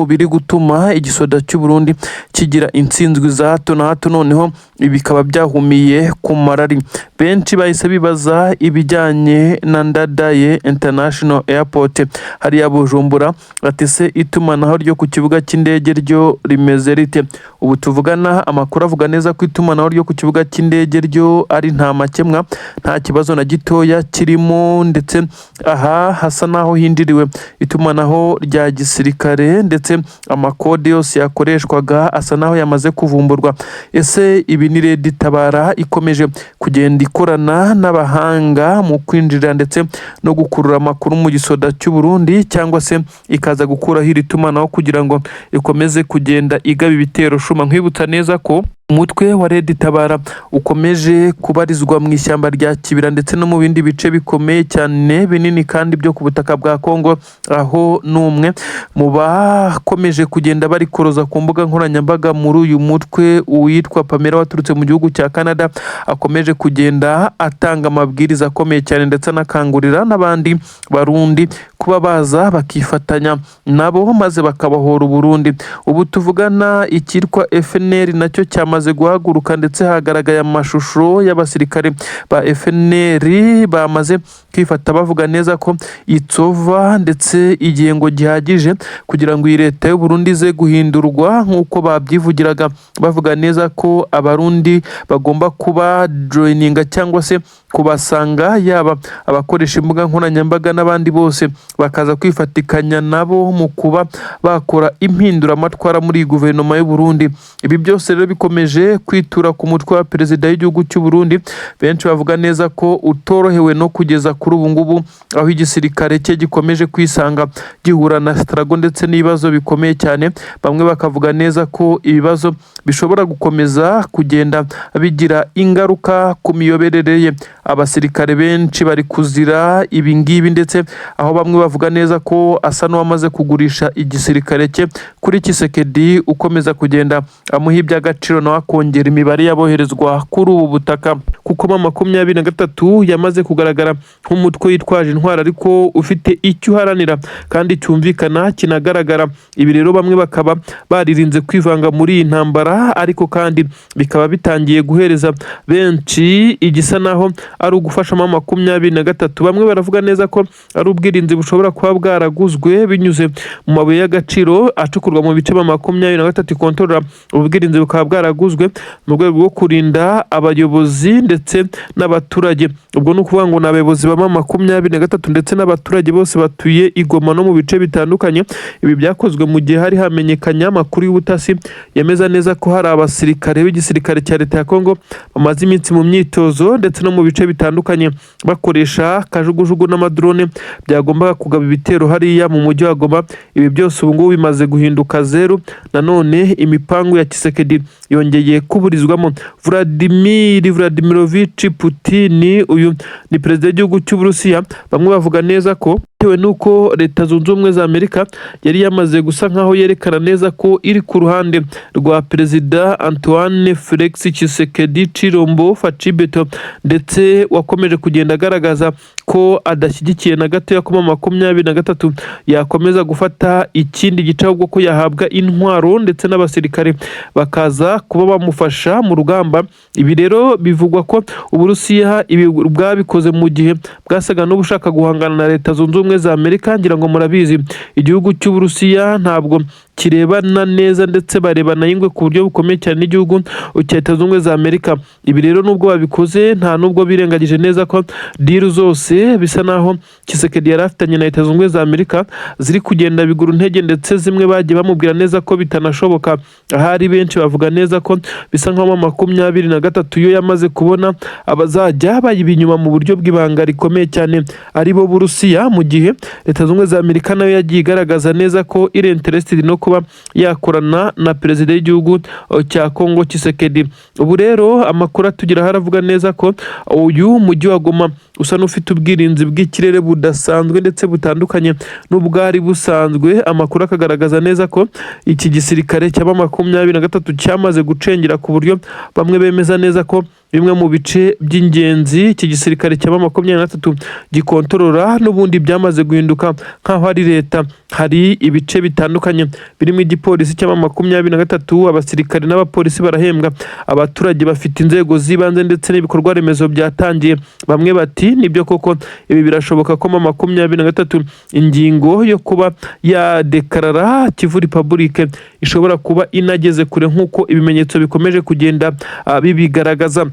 biri gutuma igisoda cy'u Burundi kigira intsinzwi za hato na hato, noneho bikaba byahumiye ku marari. Benshi bahise bibaza ibijyanye na Ndadaye International Airport hariya Bujumbura, ati se itumanaho ryo ku kibuga cy'indege ryo rimeze rite? Ubu tuvugana amakuru avuga neza ko itumanaho ryo ku kibuga cy'indege ryo ari nta makemwa, nta kibazo na gitoya kirimo, ndetse aha hasa naho hindiriwe itumanaho rya gisirikare, ndetse amakode yose yakoreshwaga asa naho yamaze kuvumburwa. Ese ibi ni Red Tabara ikomeje kugenda ikorana n'abahanga mu kwinjira ndetse no gukurura amakuru mu gisoda cy'u Burundi, cyangwa se ikaza gukuraho iri tumanaho kugira ngo ikomeze kugenda igaba ibitero shuma? Nkwibutsa neza ko umutwe wa Red Tabara ukomeje kubarizwa mu ishyamba rya Kibira ndetse no mu bindi bice bikomeye cyane binini kandi byo ku butaka bwa Kongo, aho n'umwe mu bakomeje kugenda barikoroza ku mbuga nkoranyambaga muri uyu mutwe witwa Pamela waturutse mu gihugu cya Canada akomeje kugenda atanga amabwiriza akomeye cyane ndetse anakangurira n'abandi Barundi kuba baza bakifatanya nabo maze bakabahora Burundi. Ubu tuvugana ikitwa FNL nacyo cyamaze guhaguruka, ndetse hagaragaye amashusho y'abasirikare ba FNL bamaze kwifata bavuga neza ko itsova ndetse igihe ngo gihagije kugira ngo iyi leta y'u Burundi ize guhindurwa nk'uko babyivugiraga, bavuga neza ko Abarundi bagomba kuba joininga cyangwa se kubasanga, yaba abakoresha imbuga nkoranyambaga n'abandi bose bakaza kwifatikanya nabo mu kuba bakora impinduramatwara muri guverinoma y'u Burundi. Ibi byose rero bikomeje kwitura ku mutwe wa perezida w'igihugu cy'u Burundi, benshi bavuga neza ko utorohewe no kugeza kuri ubu ngubu, aho igisirikare cye gikomeje kwisanga gihura na strago ndetse n'ibibazo bikomeye cyane. Bamwe bakavuga neza ko ibibazo bishobora gukomeza kugenda bigira ingaruka ku miyoberere ye. Abasirikare benshi bari kuzira ibi ngibi, ndetse aho bamwe bavuga neza ko asa n'uwamaze kugurisha igisirikare cye kuri Tshisekedi, ukomeza kugenda amuha iby'agaciro nawe akongera imibare yaboherezwa kuri ubu butaka, kuko M23 yamaze kugaragara nk'umutwe witwaje intwaro ariko ufite icyo uharanira kandi cyumvikana kinagaragara. Ibi rero bamwe bakaba baririnze kwivanga muri iyi ntambara, ariko kandi bikaba bitangiye guhereza benshi igisa naho ari ugufasha M23. Bamwe baravuga neza ko ari ubwirinzi bushobora kuba bwaraguzwe binyuze mu mabuye y'agaciro acukurwa mu bice M23 ikontorora. Ubwirinzi bukaba bwaraguzwe mu rwego rwo kurinda abayobozi ndetse n'abaturage. Ubwo ni ukuvuga ngo ni abayobozi ba M23 ndetse n'abaturage bose batuye i Goma no mu bice bitandukanye. Ibi byakozwe mu gihe hari hamenyekanye amakuru y'ubutasi yemeza neza ko hari abasirikare b'igisirikare cya leta ya Kongo bamaze iminsi mu myitozo ndetse no mu bice bitandukanye bakoresha kajugujugu n'amadrone byagombaga kugaba ibitero hariya mu mujyi wa Goma. Ibi byose ubu ngubu bimaze guhinduka zeru. Nanone imipangu ya Tshisekedi yongeye kuburizwamo. Vladimir Vladimirovich Putin, uyu ni perezida w'igihugu cy'Uburusiya, bamwe bavuga neza ko bitewe n'uko Leta Zunze Ubumwe za Amerika yari yamaze gusa nkaho yerekana neza ko iri ku ruhande rwa Perezida Antoine Felix Tshisekedi Chilombo Fachibeto, ndetse wakomeje kugenda agaragaza ko adashyigikiye na gato ya M23 yakomeza gufata ikindi gice, ahubwo ko yahabwa intwaro ndetse n'abasirikare bakaza kuba bamufasha mu rugamba. Ibi rero bivugwa ko Uburusiya ibi bwabikoze mu gihe bwasaga n'ubushaka guhangana na Leta Zunze Ubumwe za Amerika. Ngira ngo murabizi igihugu cy'Uburusiya ntabwo kirebana neza ndetse barebana y'ingwe ku buryo bukomeye cyane n'igihugu cya Leta Zunze Ubumwe za Amerika. Ibi rero nubwo babikoze nta nubwo birengagije neza ko deal zose bisa naho Tshisekedi yari afitanye na Leta Zunze Ubumwe za Amerika ziri kugenda bigura intege, ndetse zimwe bagiye bamubwira neza ko bitanashoboka. Ahari benshi bavuga neza ko bisa nkaho M23 yo yamaze kubona abazajya bayibinyuma mu buryo bw'ibanga rikomeye cyane ari bo Burusiya, mu gihe Leta Zunze Ubumwe za Amerika nayo yagiye igaragaza neza ko iri interested no kuba yakorana na perezida w'igihugu cya Kongo Tshisekedi. Ubu rero amakuru atugira haravuga neza ko uyu mujyi wa Goma usa n'ufite ubwirinzi bw'ikirere budasanzwe ndetse butandukanye n'ubwari busanzwe. Amakuru akagaragaza neza ko iki gisirikare cya M23 cyamaze gucengera ku buryo bamwe bemeza neza ko bimwe mu bice by'ingenzi iki gisirikare cya M23 gikontorora n'ubundi byamaze guhinduka nk'aho ari leta. Hari ibice bitandukanye birimo igipolisi cya M23, abasirikare n'abapolisi barahembwa, abaturage bafite inzego z'ibanze ndetse n'ibikorwa remezo byatangiye. Bamwe bati nibyo koko ibi birashoboka ko M23 ingingo yo kuba yadekarara Kivu Republic ishobora kuba inageze kure nk'uko ibimenyetso bikomeje kugenda bibigaragaza.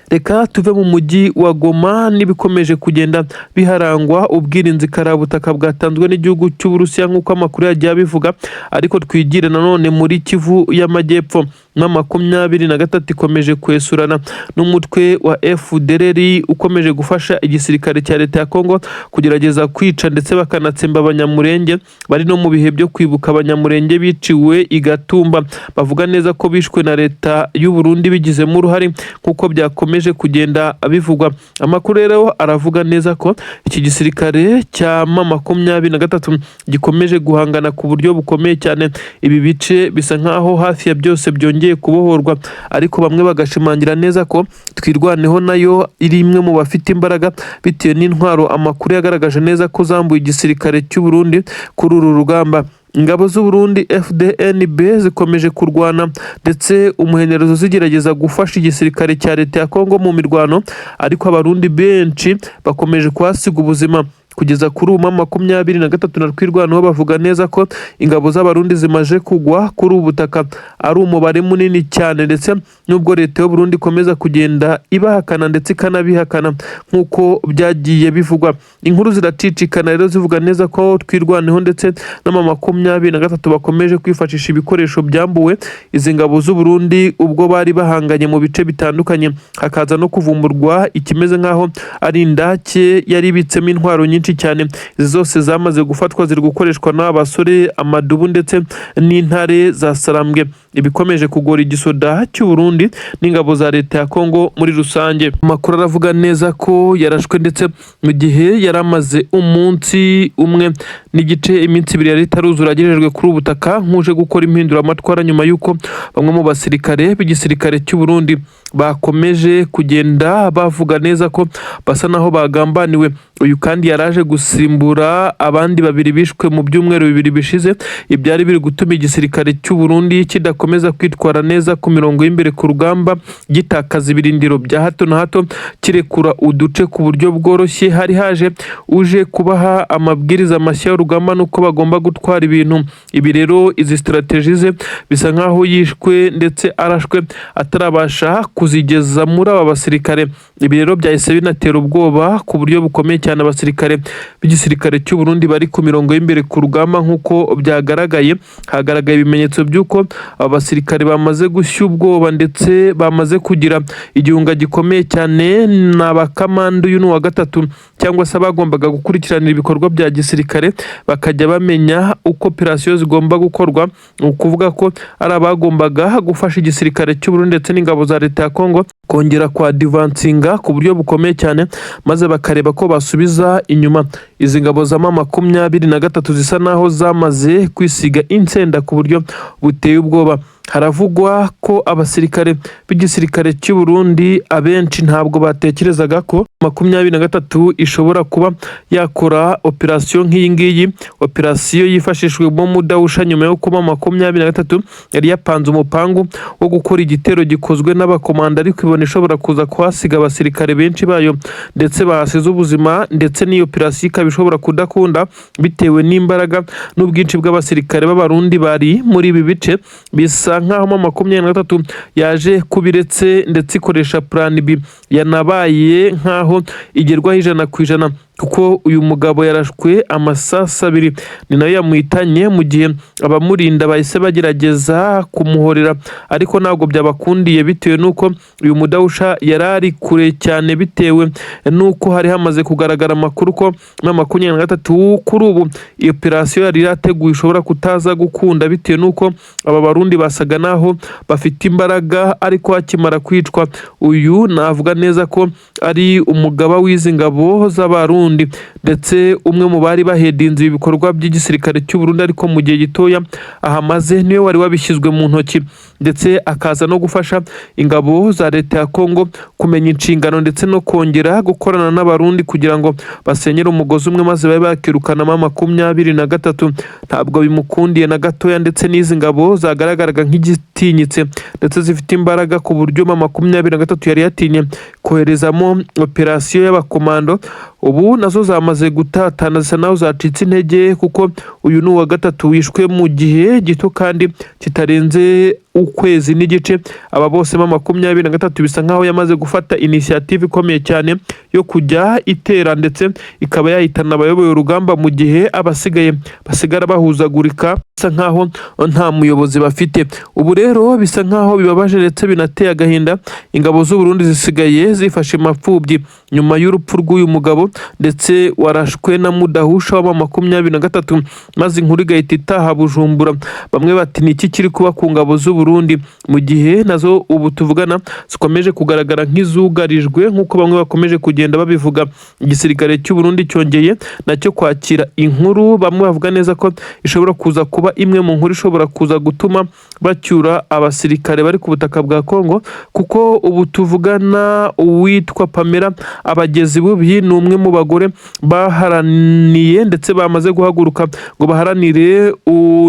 Reka tuve mu mujyi wa Goma n'ibikomeje kugenda biharangwa ubwirinzi karabutaka bwatanzwe n'igihugu cy'Uburusiya nk'uko amakuru yagiye abivuga, ariko twigire nanone muri Kivu y'Amajyepfo. M23 ikomeje kwesurana n'umutwe wa FDLR ukomeje gufasha igisirikare cya leta ya Kongo kugerageza kwica ndetse bakanatsemba abanyamurenge bari no mu bihe byo kwibuka abanyamurenge biciwe i Gatumba. Bavuga neza ko bishwe na leta y'u Burundi bigizemo uruhare nk'uko byakomeje kugenda bivugwa. Amakuru rero aravuga neza ko iki gisirikare cya M23 gikomeje guhangana ku buryo bukomeye cyane. Ibi bice bisa nkaho hafi ya byose byongeye kubohorwa, ariko bamwe bagashimangira neza ko twirwaneho nayo iri imwe mu bafite imbaraga bitewe n'intwaro. Amakuru yagaragaje neza ko zambuye igisirikare cy'u Burundi kuri uru rugamba. Ingabo z'u Burundi FDNB zikomeje kurwana ndetse umuhenerezo zigerageza gufasha igisirikare cya leta ya Kongo mu mirwano, ariko abarundi benshi bakomeje kuhasiga ubuzima. kugeza kuri ubu 23 na twirwanaho bavuga neza ko ingabo z'abarundi zimaje kugwa kuri ubu butaka ari umubare munini cyane, ndetse nubwo leta y'u Burundi ikomeza kugenda ibahakana ndetse ikanabihakana nk'uko byagiye bivugwa. Inkuru ziracicikana rero zivuga neza ko twirwaneho ndetse na 23 bakomeje kwifashisha ibikoresho byambuwe izi ngabo z'u Burundi ubwo bari bahanganye mu bice bitandukanye, hakaza no kuvumburwa ikimeze nk'aho ari indake yari ibitsemo intwaro nyinshi cyane. Izi zose zamaze gufatwa ziri gukoreshwa n'abasore, amadubu ndetse n'intare za Sarambwe, ibikomeje kugora igisoda cy'u Burundi n'ingabo za leta ya Kongo muri rusange. Amakuru aravuga neza ko yarashwe ndetse mu gihe yaramaze umunsi umwe n'igice, iminsi 2 yari itaruzura agerejwe kuri ubutaka nkuje gukora impinduramatwara, nyuma y'uko bamwe mu basirikare b'igisirikare cy'u Burundi bakomeje kugenda bavuga neza ko basa naho bagambaniwe. Uyu kandi yaraje gusimbura abandi 2 bishwe mu byumweru 2 bishize, ibyari biri gutuma igisirikare cy'u Burundi kidakomeza kwitwara neza ku mirongo y'imbere ku rugamba, gitakaza ibirindiro bya hato na hato, kirekura uduce ku buryo bworoshye. Hari haje uje kubaha amabwiriza mashya y'urugamba nuko bagomba gutwara ibintu. Ibi rero izi strategies ze bisa nkaho yishwe ndetse arashwe atarabasha kuzigeza muri aba basirikare. Ibi rero byahise binatera ubwoba ku buryo bukomeye cyane abasirikare b'igisirikare cy'u Burundi bari ku mirongo y'imbere ku rugamba. Nk'uko byagaragaye, hagaragaye ibimenyetso by'uko aba basirikare bamaze gushya ubwoba ndetse bamaze kugira igihunga gikomeye cyane. N'abakamanda uyu wa gatatu cyangwa se abagombaga gukurikiranira ibikorwa bya gisirikare bakajya bamenya uko operasiyo zigomba gukorwa, ukuvuga ko ari abagombaga gufasha igisirikare cy'u Burundi ndetse n'ingabo za leta ya Kongo kongera kwa advancinga ku buryo bukomeye cyane, maze bakareba ko basubiza inyuma izi ngabo za 23 zisa naho zamaze kwisiga insenda ku buryo buteye ubwoba. Haravugwa ko abasirikare b'igisirikare cy'u Burundi abenshi ntabwo batekerezaga ko 23 ishobora kuba yakora operasiyo nk'iyi ngiyi, operasiyo yifashishwe mu mudahusha nyuma yo kuba 23 yari yapanze umupangu wo gukora igitero gikozwe n'abakomanda, ariko ibona ishobora kuza kuhasiga abasirikare benshi bayo ndetse bahasize ubuzima, ndetse n'iyo operasiyo ikaba ishobora kudakunda bitewe n'imbaraga n'ubwinshi bw'abasirikare b'abarundi bari muri ibi bice. Bisa nkaho 23 yaje kubiretse ndetse ikoresha plan B, yanabaye nkaho igerwaho 100%, kuko uyu mugabo yarashwe amasasa 2 ni nayo yamuhitanye, mu gihe abamurinda bahise bagerageza kumuhorera ariko ntabwo byabakundiye bitewe nuko uyu mudahusha yarari kure cyane, bitewe nuko hari hamaze kugaragara amakuru ko 23 kuri ubu iyo operasiyo yari yateguye ishobora kutaza gukunda, bitewe nuko aba barundi basaga naho bafite imbaraga. Ariko akimara kwicwa uyu navuga neza ko ari umugaba w'izi ngabo z'abarundi ndetse umwe mu bari bahedinze ibikorwa by'igisirikare cy'u Burundi, ariko mu gihe gitoya ahamaze niwe wari wabishyizwe mu ntoki, ndetse akaza no gufasha ingabo za leta ya Kongo kumenya inshingano ndetse no kongera gukorana n'abarundi kugira ngo basenyere umugozi umwe maze babe bakirukana 23. Ntabwo bimukundiye na gatoya, ndetse n'izi ngabo zagaragaraga nk'igitinyitse ndetse zifite imbaraga ku buryo 23 yari yatinye koherezamo operasiyo y'abakomando. Ubu nazo zamaze gutatana zisa naho zacitse intege, kuko uyu ni uwa gatatu wishwe mu gihe gito kandi kitarenze ukwezi n'igice. Aba bose 23 bisa nkaho yamaze gufata initiative ikomeye cyane yo kujya itera ndetse ikaba yahitana abayoboye urugamba, mu gihe abasigaye basigara bahuzagurika bisa nkaho nta muyobozi bafite. Ubu rero bisa nkaho bibabaje ndetse binateye agahinda, ingabo z'u Burundi zisigaye zifashe mapfubyi nyuma y'urupfu rw'uyu mugabo ndetse warashwe na mudahusha wa 23, maze inkuru igahita itaha Bujumbura. Bamwe bati ni iki kiri kuba ku ngabo z'u Burundi, mu gihe nazo ubu tuvugana zikomeje kugaragara nk'izugarijwe nk'uko bamwe bakomeje kugenda babivuga. Igisirikare cy'u Burundi cyongeye nacyo kwakira inkuru, bamwe bavuga neza ko ishobora kuza kuba imwe mu nkuru ishobora kuza gutuma bacyura abasirikare bari ku butaka bwa Kongo, kuko ubu tuvugana uwitwa Pamela Abagezi Bubi ni umwe mu bagore baharaniye ndetse bamaze guhaguruka ngo baharanire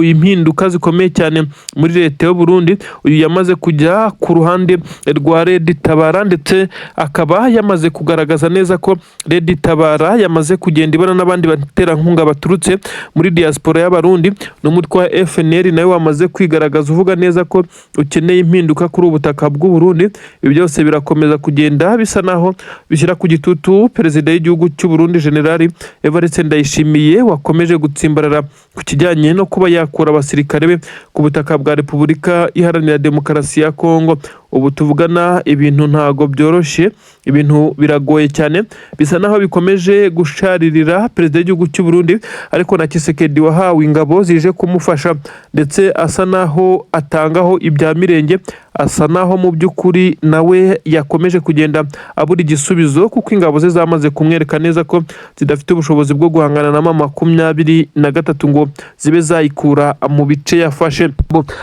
impinduka zikomeye cyane muri leta y'u Burundi. Burundi uyu yamaze kujya ku ruhande rwa Red Tabara ndetse akaba yamaze kugaragaza neza ko Red Tabara yamaze kugenda ibana n'abandi baterankunga baturutse muri diaspora y'abarundi n'umutwe wa FNL nawe wamaze kwigaragaza uvuga neza ko ukeneye impinduka kuri ubutaka bw'u Burundi. Ibi byose birakomeza kugenda bisa naho bishyira ku gitutu perezida y'igihugu cy'u Burundi General Evariste Ndayishimiye wakomeje gutsimbarara ku kijyanye no kuba yakura abasirikare be ku butaka bwa Repubulika Iharanira Demokarasi ya Kongo. Ubu tuvugana ibintu ntago byoroshye, ibintu biragoye cyane, bisa naho bikomeje gusharirira perezida y'igihugu cy'u Burundi, ariko na Tshisekedi wahawe ingabo zije kumufasha ndetse asa naho atangaho ibya mirenge, asa naho mu by'ukuri nawe yakomeje kugenda abura igisubizo kuko ingabo ze zamaze kumwereka neza ko zidafite ubushobozi bwo guhangana na M23 ngo zibe zayikura mu bice yafashe.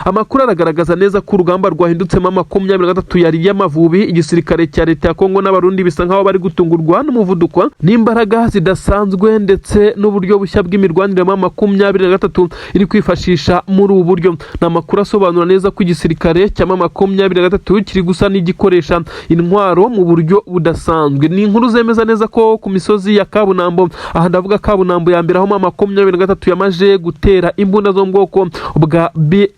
Amakuru aragaragaza neza ko urugamba rwahindutsemo M23 yari y'Amavubi. Igisirikare cya leta ya Kongo n'abarundi bisa nkaho bari gutungurwa n'umuvuduko n'imbaraga zidasanzwe ndetse n'uburyo bushya bw'imirwanire M23 iri kwifashisha muri ubu buryo. N'amakuru asobanura neza ko igisirikare cya M23 kiri gusa n'igikoresha intwaro mu buryo budasanzwe. Ni inkuru zemeza neza ko ku misozi ya Kabunambo, aha ndavuga Kabunambo ya mbere aho M23 yamaje gutera imbunda zo mu bwoko bwa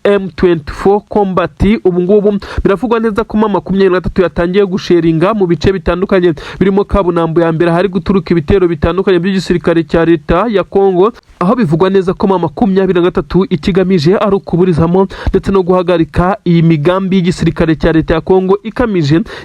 BM24 Combat. Ubu ngubu biravugwa neza ko M23 yatangiye gusheringa mu bice bitandukanye birimo Kabunambo ya mbere hari guturuka ibitero bitandukanye by'igisirikare cya leta ya Kongo, aho bivugwa neza ko M23 ikigamije ari ukuburizamo ndetse no guhagarika iyi migambi y'igisirikare cya leta ya Kongo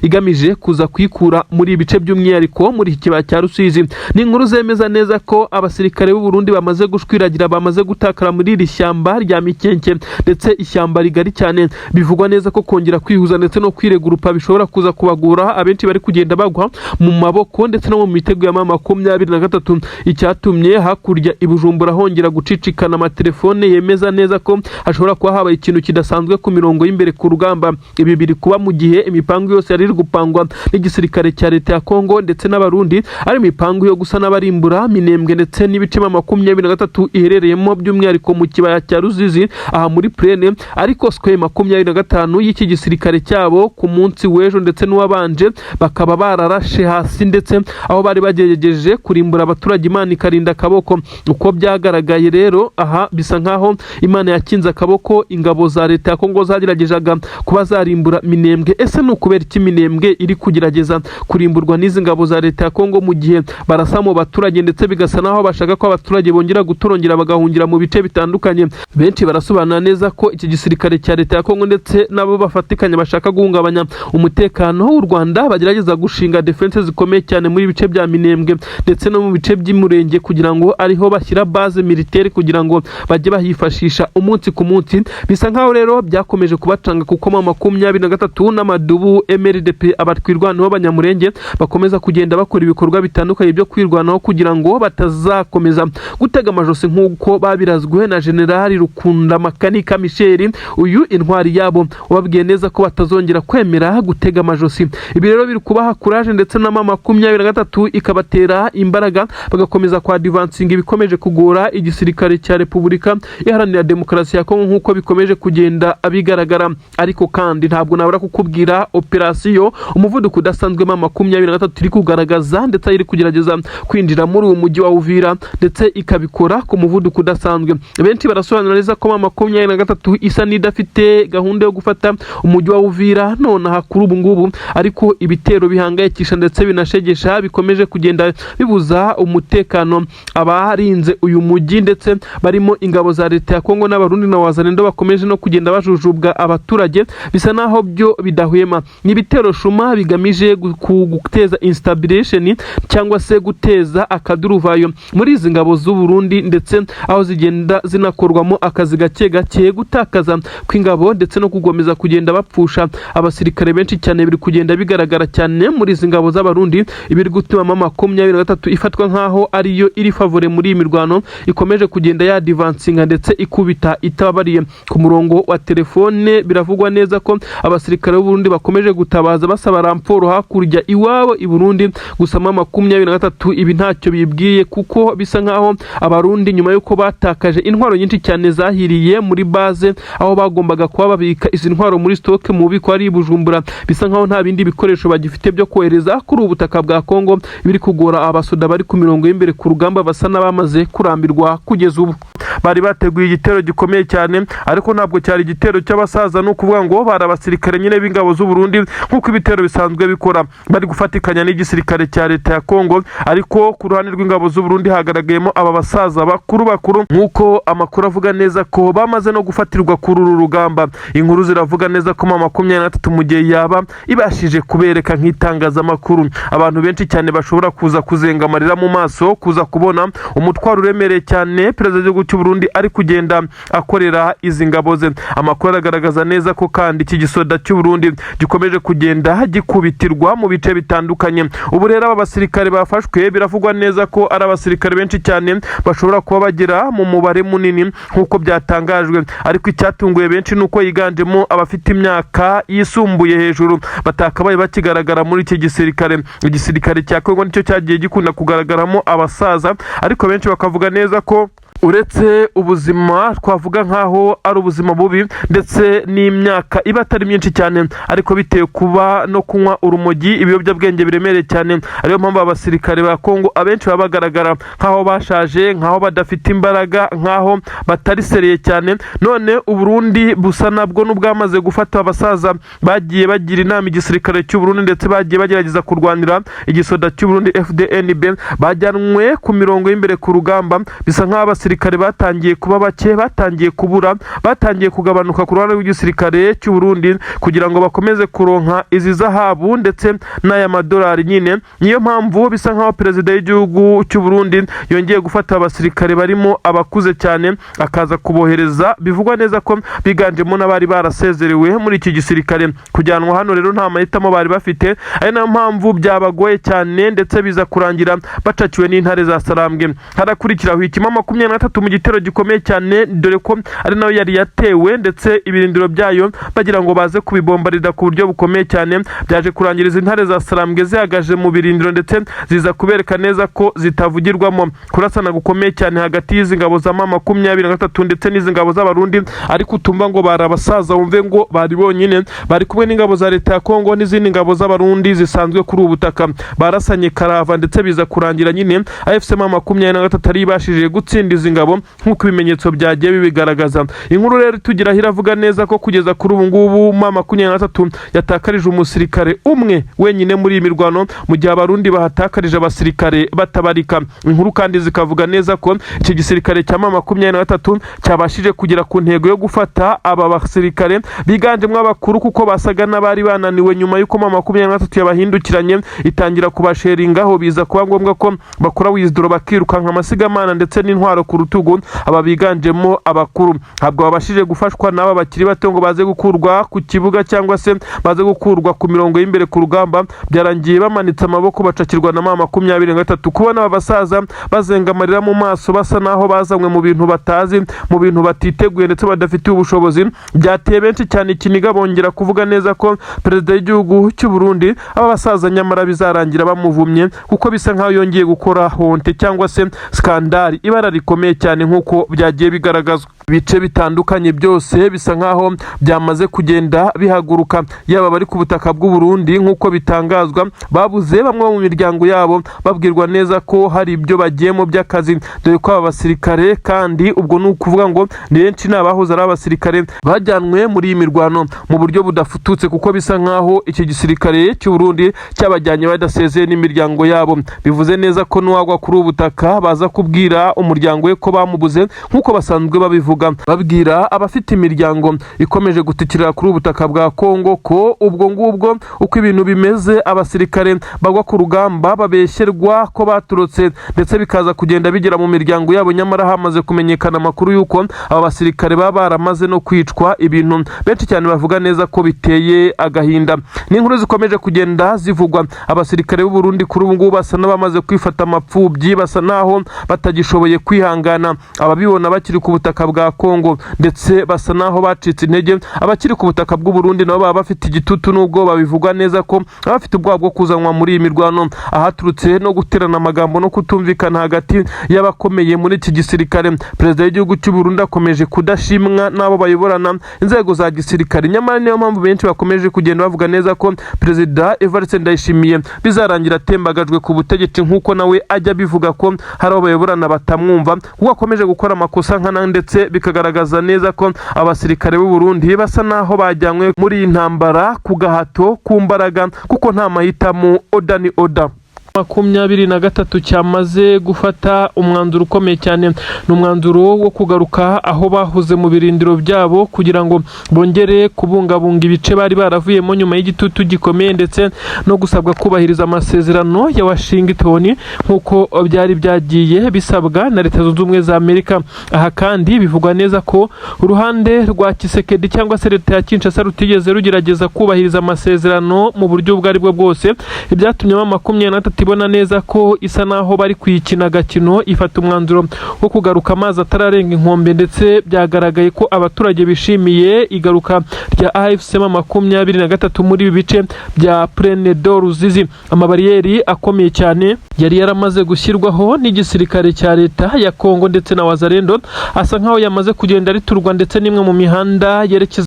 igamije kuza kwikura muri ibice by'umwihariko muri kibaya cya Rusizi. Ni inkuru zemeza neza ko abasirikare b'u Burundi bamaze gushwiragira, bamaze gutakara muri iri shyamba rya Mikenke ndetse ishyamba rigari cyane. Bivugwa neza ko kongera kwihuza ndetse no kwiregurupa bishobora kuza kubagura, abenshi bari kugenda bagwa mu maboko ndetse no mu mitego ya M23. Icyatumye hakurya i Bujumbura hongera gucicikana amatelefone yemeza neza ko hashobora kuba habaye ikintu kidasanzwe ku mirongo y'imbere ku rugamba. Ibi biri kuba mu gihe imipango yose yari gupangwa n'igisirikare cya leta ya Kongo ndetse n'abarundi ari imipango yo gusa n'abarimbura Minembwe ndetse n'ibice M23 iherereyemo by'umwihariko mu kibaya cya Ruzizi aha muri Plene. Ariko skwe 25 y'iki gisirikare cyabo ku munsi w'ejo ndetse n'uwabanje bakaba bararashe hasi ndetse aho bari bagerageje kurimbura abaturage Imana ikarinda akaboko. Uko byagaragaye rero aha bisa nkaho Imana yakinze akaboko, ingabo za leta ya Kongo zageragejaga kuba zarimbura Minembwe. Ese ni ukubera iki Minembwe iri kugerageza kurimburwa n'izi ngabo za leta ya Kongo mu gihe barasa mu baturage ndetse bigasa naho bashaka ko abaturage bongera gutorongera bagahungira mu bice bitandukanye? Benshi barasobanura neza ko iki gisirikare cya leta ya Kongo ndetse nabo bafatikanya bashaka guhungabanya umutekano w'u Rwanda bagerageza gushinga defense zikomeye cyane muri bice bya Minembwe ndetse no mu bice by'Umurenge kugira ngo ariho bashyira base militaire kugira ngo bajye bahifashisha umunsi ku munsi. Bisa nkaho rero byakomeje kubacanga kuko M23 n'amadubu MRDP abatwirwanaho abanyamurenge bakomeza kugenda bakora ibikorwa bitandukanye byo kwirwanaho kugira ngo batazakomeza gutega amajosi nk'uko babirazwe na General Rukunda Makanika Michel, uyu intwari yabo wababwiye neza ko batazongera kwemera gutega amajosi. Ibi rero biri kubaha courage ndetse na M23 ikabatera imbaraga bagakomeza kwa advancing ibikomeje kugora igisirikare cya Repubulika Iharanira Demokarasi ya Kongo nk'uko bikomeje kugenda abigaragara. Ariko kandi ntabwo nabura kukubwira operasiyo umuvuduko udasanzwe M23 iri kugaragaza ndetse iri kugerageza kwinjira muri uwo mujyi wa Uvira ndetse ikabikora ku muvuduko udasanzwe. Benshi barasobanura neza ko M23 isa n'idafite gahunda yo gufata umujyi wa Uvira none hakuru ubu ngubu, ariko ibitero bihangayikisha ndetse binashegesha bikomeje kugenda bibuza umutekano abarinze uyu mujyi ndetse barimo ingabo za leta ya Kongo n'abarundi na wazalendo bakomeje no kugenda bajujubwa abaturage. Bisa naho byo bidahwema n'ibitero shuma bigamije guteza instabilation cyangwa se guteza akaduruvayo muri izi ngabo z'u Burundi ndetse aho zigenda zinakorwamo akazi gake gake gutakaza kw'ingabo ndetse no kugomeza kugenda bapfusha abasirikare benshi cyane biri kugenda bigaragara cyane muri izi ngabo z'abarundi ibiri gutuma mama 23 ifatwa nkaho ariyo iri favore muri iyi mirwano ikomeje kugenda ya advancinga ndetse ikubita itabariye ku murongo wa telefone. Biravugwa neza ko abasirikare b'Uburundi bakomeje gutabaza basaba ramporo hakurya iwabo i Burundi, gusa mama 23 ibi ntacyo bibwiye kuko bisa nkaho abarundi nyuma yuko batakaje intwaro nyinshi cyane zahiriye muri base aho bagombaga kuba babika izi ntwaro muri stock mu biko ari Bujumbura, bisa nkaho nta bindi bikoresho bagifite byo kohereza kuri ubutaka bwa Kongo, biri kugora abasoda bari ku mirongo y'imbere ku rugamba basa n'abamaze kurambirwa kugeza ubu. Bari bateguye igitero gikomeye cyane ariko ntabwo cyari igitero cy'abasaza, no kuvuga ngo bari abasirikare nyine b'ingabo z'u Burundi nkuko ibitero bisanzwe bikora, bari gufatikanya n'igisirikare cya leta ya Kongo, ariko ku ruhande rw'ingabo z'u Burundi hagaragayemo aba basaza bakuru nkuko amakuru avuga neza ko bamaze no gufatirwa kuri uru rugamba. Inkuru ziravuga neza ko mama 23 mu gihe yaba ibashije kubereka nk'itangazamakuru, abantu benshi cyane bashobora kuza kuzenga amarira mu maso, kuza kubona umutwaro uremereye cyane perezida w'igihugu cy'u Burundi ari kugenda akorera izi ngabo ze. Amakuru aragaragaza neza ko kandi iki gisoda cy'u Burundi gikomeje kugenda gikubitirwa mu bice bitandukanye. Ubu rero aba basirikare bafashwe biravugwa neza ko ari abasirikare benshi cyane bashobora kuba bagera mu mubare munini nkuko byatangajwe, ariko icyatunguye benshi nuko yiganjemo abafite imyaka yisumbuye hejuru batakabaye bakigaragara muri iki gisirikare. Igisirikare cya Kongo nicyo cyagiye gikunda kugaragaramo abasaza, ariko benshi bakavuga neza ko uretse ubuzima twavuga nkaho ari ubuzima bubi ndetse n'imyaka iba atari myinshi cyane, ariko bitewe kuba no kunywa urumogi ibiyobyabwenge biremereye cyane, ariyo mpamvu abasirikare ba Kongo abenshi baba bagaragara nkaho bashaje, nkaho badafite imbaraga, nkaho batari sereye cyane. None Uburundi busa nabwo n'ubwamaze gufata abasaza bagiye bagira inama igisirikare cy'u Burundi ndetse bagiye bagerageza kurwanira igisoda cy'u Burundi FDNB, bajyanwe ku mirongo y'imbere ku rugamba. Bisa nkaho abasirikare batangiye kuba bake, batangiye kubura, batangiye kugabanuka ku ruhande rw'igisirikare cy'u Burundi kugira ngo bakomeze kuronka izi zahabu ndetse n'aya madolari nyine. Niyo mpamvu bisa nkaho perezida w'igihugu cy'u Burundi yongeye gufata abasirikare barimo abakuze cyane akaza kubohereza. Bivugwa neza ko biganjemo n'abari barasezerewe muri iki gisirikare kujyanwa hano. Rero nta mahitamo bari bafite, ari nayo mpamvu byabagoye cyane ndetse biza kurangira bacakiwe n'intare za Sarambwe. Harakurikiraho ikima 23 mu gitero gikomeye cyane, dore ko ari nayo yari yatewe ndetse ibirindiro byayo bagira ngo baze kubibombarira ku buryo bukomeye cyane. Byaje kurangiriza intare za Sarambwe zihagaje mu birindiro ndetse ziza kubereka neza ko zitavugirwamo. Kurasana gukomeye cyane hagati y'izi ngabo za mama 23 ndetse n'izi ngabo z'abarundi, ariko utumva ngo bari abasaza wumve ngo bari bonyine, bari kumwe n'ingabo za leta ya Kongo n'izindi ngabo z'abarundi zisanzwe kuri ubutaka. Barasanye karava ndetse biza kurangira nyine AFC mama 23 ari bashije gutsinda izi ngabo nk'uko ibimenyetso byagiye bibigaragaza. Inkuru rero tugira hiravuga neza ko kugeza kuri ubu ngubu mama 23 yatakarije umusirikare umwe wenyine muri iyi mirwano, mu gihe abarundi bahatakarije abasirikare batabarika. Inkuru kandi zikavuga neza ko iki gisirikare cya mama 23 cyabashije kugera ku ntego yo gufata aba basirikare biganjemo abakuru, kuko basaga n'abari bananiwe nyuma y'uko mama 23 yabahindukiranye itangira kubasheringaho. Biza kuba ngombwa ko bakora withdraw bakirukanka amasigamana ndetse n'intwaro ku rutugu. Aba biganjemo abakuru ntabwo babashije gufashwa n'aba bakiri bato ngo baze gukurwa ku kibuga cyangwa se baze gukurwa ku mirongo y'imbere ku rugamba. Byarangiye bamanitse amaboko bacakirwa na mama 23. Kubona aba basaza bazenga amarira mu maso basa naho bazanywe mu bintu batazi, mu bintu batiteguye ndetse badafitiye ubushobozi, byateye benshi cyane ikiniga bongera kuvuga neza ko perezida w'igihugu cy'u Burundi aba basaza nyamara bizarangira bamuvumye, kuko bisa nkaho yongeye gukora honte cyangwa se skandali ibara rikomeye cyane nk'uko byagiye bigaragazwa. Ibice bitandukanye byose bisa nkaho byamaze kugenda bihaguruka, yaba bari ku butaka bw'u Burundi nk'uko bitangazwa babuze bamwe mu miryango yabo babwirwa neza ko hari ibyo bagiyemo by'akazi, dore ko aba basirikare kandi ubwo ni ukuvuga ngo ni benshi n'abahoze ari abasirikare bajyanwe muri iyi mirwano mu buryo budafututse, kuko bisa nkaho iki gisirikare cy'u Burundi cyabajyanye badasezeye n'imiryango yabo. Bivuze neza ko nuwagwa kuri ubutaka baza kubwira umuryango we ko bamubuze nk'uko basanzwe babivuga, babwira abafite imiryango ikomeje gutikirira kuri ubutaka bwa Kongo ko ubwo ngubwo uko ibintu bimeze abasirikare bagwa ku rugamba babeshyerwa ko baturutse ndetse bikaza kugenda bigera mu miryango yabo, nyamara hamaze kumenyekana amakuru y'uko aba basirikare baba baramaze no kwicwa, ibintu benshi cyane bavuga neza ko biteye agahinda. Ni inkuru zikomeje kugenda zivugwa, abasirikare b'u Burundi kuri ubu ngubu basa n'abamaze kwifata amapfubyi, basa naho batagishoboye kwihangana ababibona bakiri ku butaka bwa Kongo, ndetse basa naho bacitse intege. Abakiri ku butaka bw'u Burundi nabo baba bafite igitutu n'ubwoba, bivugwa neza ko abafite ubwoba bwo kuzanwa muri iyi mirwano ahaturutse no guterana amagambo no kutumvikana hagati y'abakomeye muri iki gisirikare. Perezida w'igihugu cy'u Burundi akomeje kudashimwa n'abo bayoborana inzego za gisirikare, nyamara niyo mpamvu benshi bakomeje kugenda bavuga neza ko Perezida Evariste Ndayishimiye bizarangira atembagajwe ku butegetsi, nk'uko nawe ajya bivuga ko hari abo bayoborana batamwumva kuko akomeje gukora amakosa nkana, ndetse bikagaragaza neza ko abasirikare b'u Burundi basa naho bajyanywe muri iyi ntambara ku gahato, ku mbaraga, kuko nta mahitamo, oda ni oda. 23 cyamaze gufata umwanzuro ukomeye cyane, ni umwanzuro wo kugaruka aho bahuze mu birindiro byabo kugira ngo bongere kubungabunga ibice bari baravuyemo nyuma y'igitutu gikomeye, ndetse no gusabwa kubahiriza amasezerano ya Washington nk'uko byari byagiye bisabwa na Leta Zunze Ubumwe za Amerika. Aha kandi bivugwa neza ko uruhande rwa Kisekedi cyangwa se Leta ya Kinshasa rutigeze rugerageza kubahiriza amasezerano mu buryo ubwo ari bwo bwose, ibyatumye 23 ibona neza ko isa naho bari kwikina agakino, ifata umwanzuro wo kugaruka amazi atararenga inkombe, ndetse byagaragaye ko abaturage bishimiye igaruka rya AFC 23 muri ibi bice bya Plaine de Ruzizi. Amabariyeri akomeye cyane yari yaramaze gushyirwaho n'igisirikare cya Leta ya Kongo ndetse na Wazalendo asa nkaho yamaze kugenda riturwa, ndetse n'imwe mu mihanda yerekeza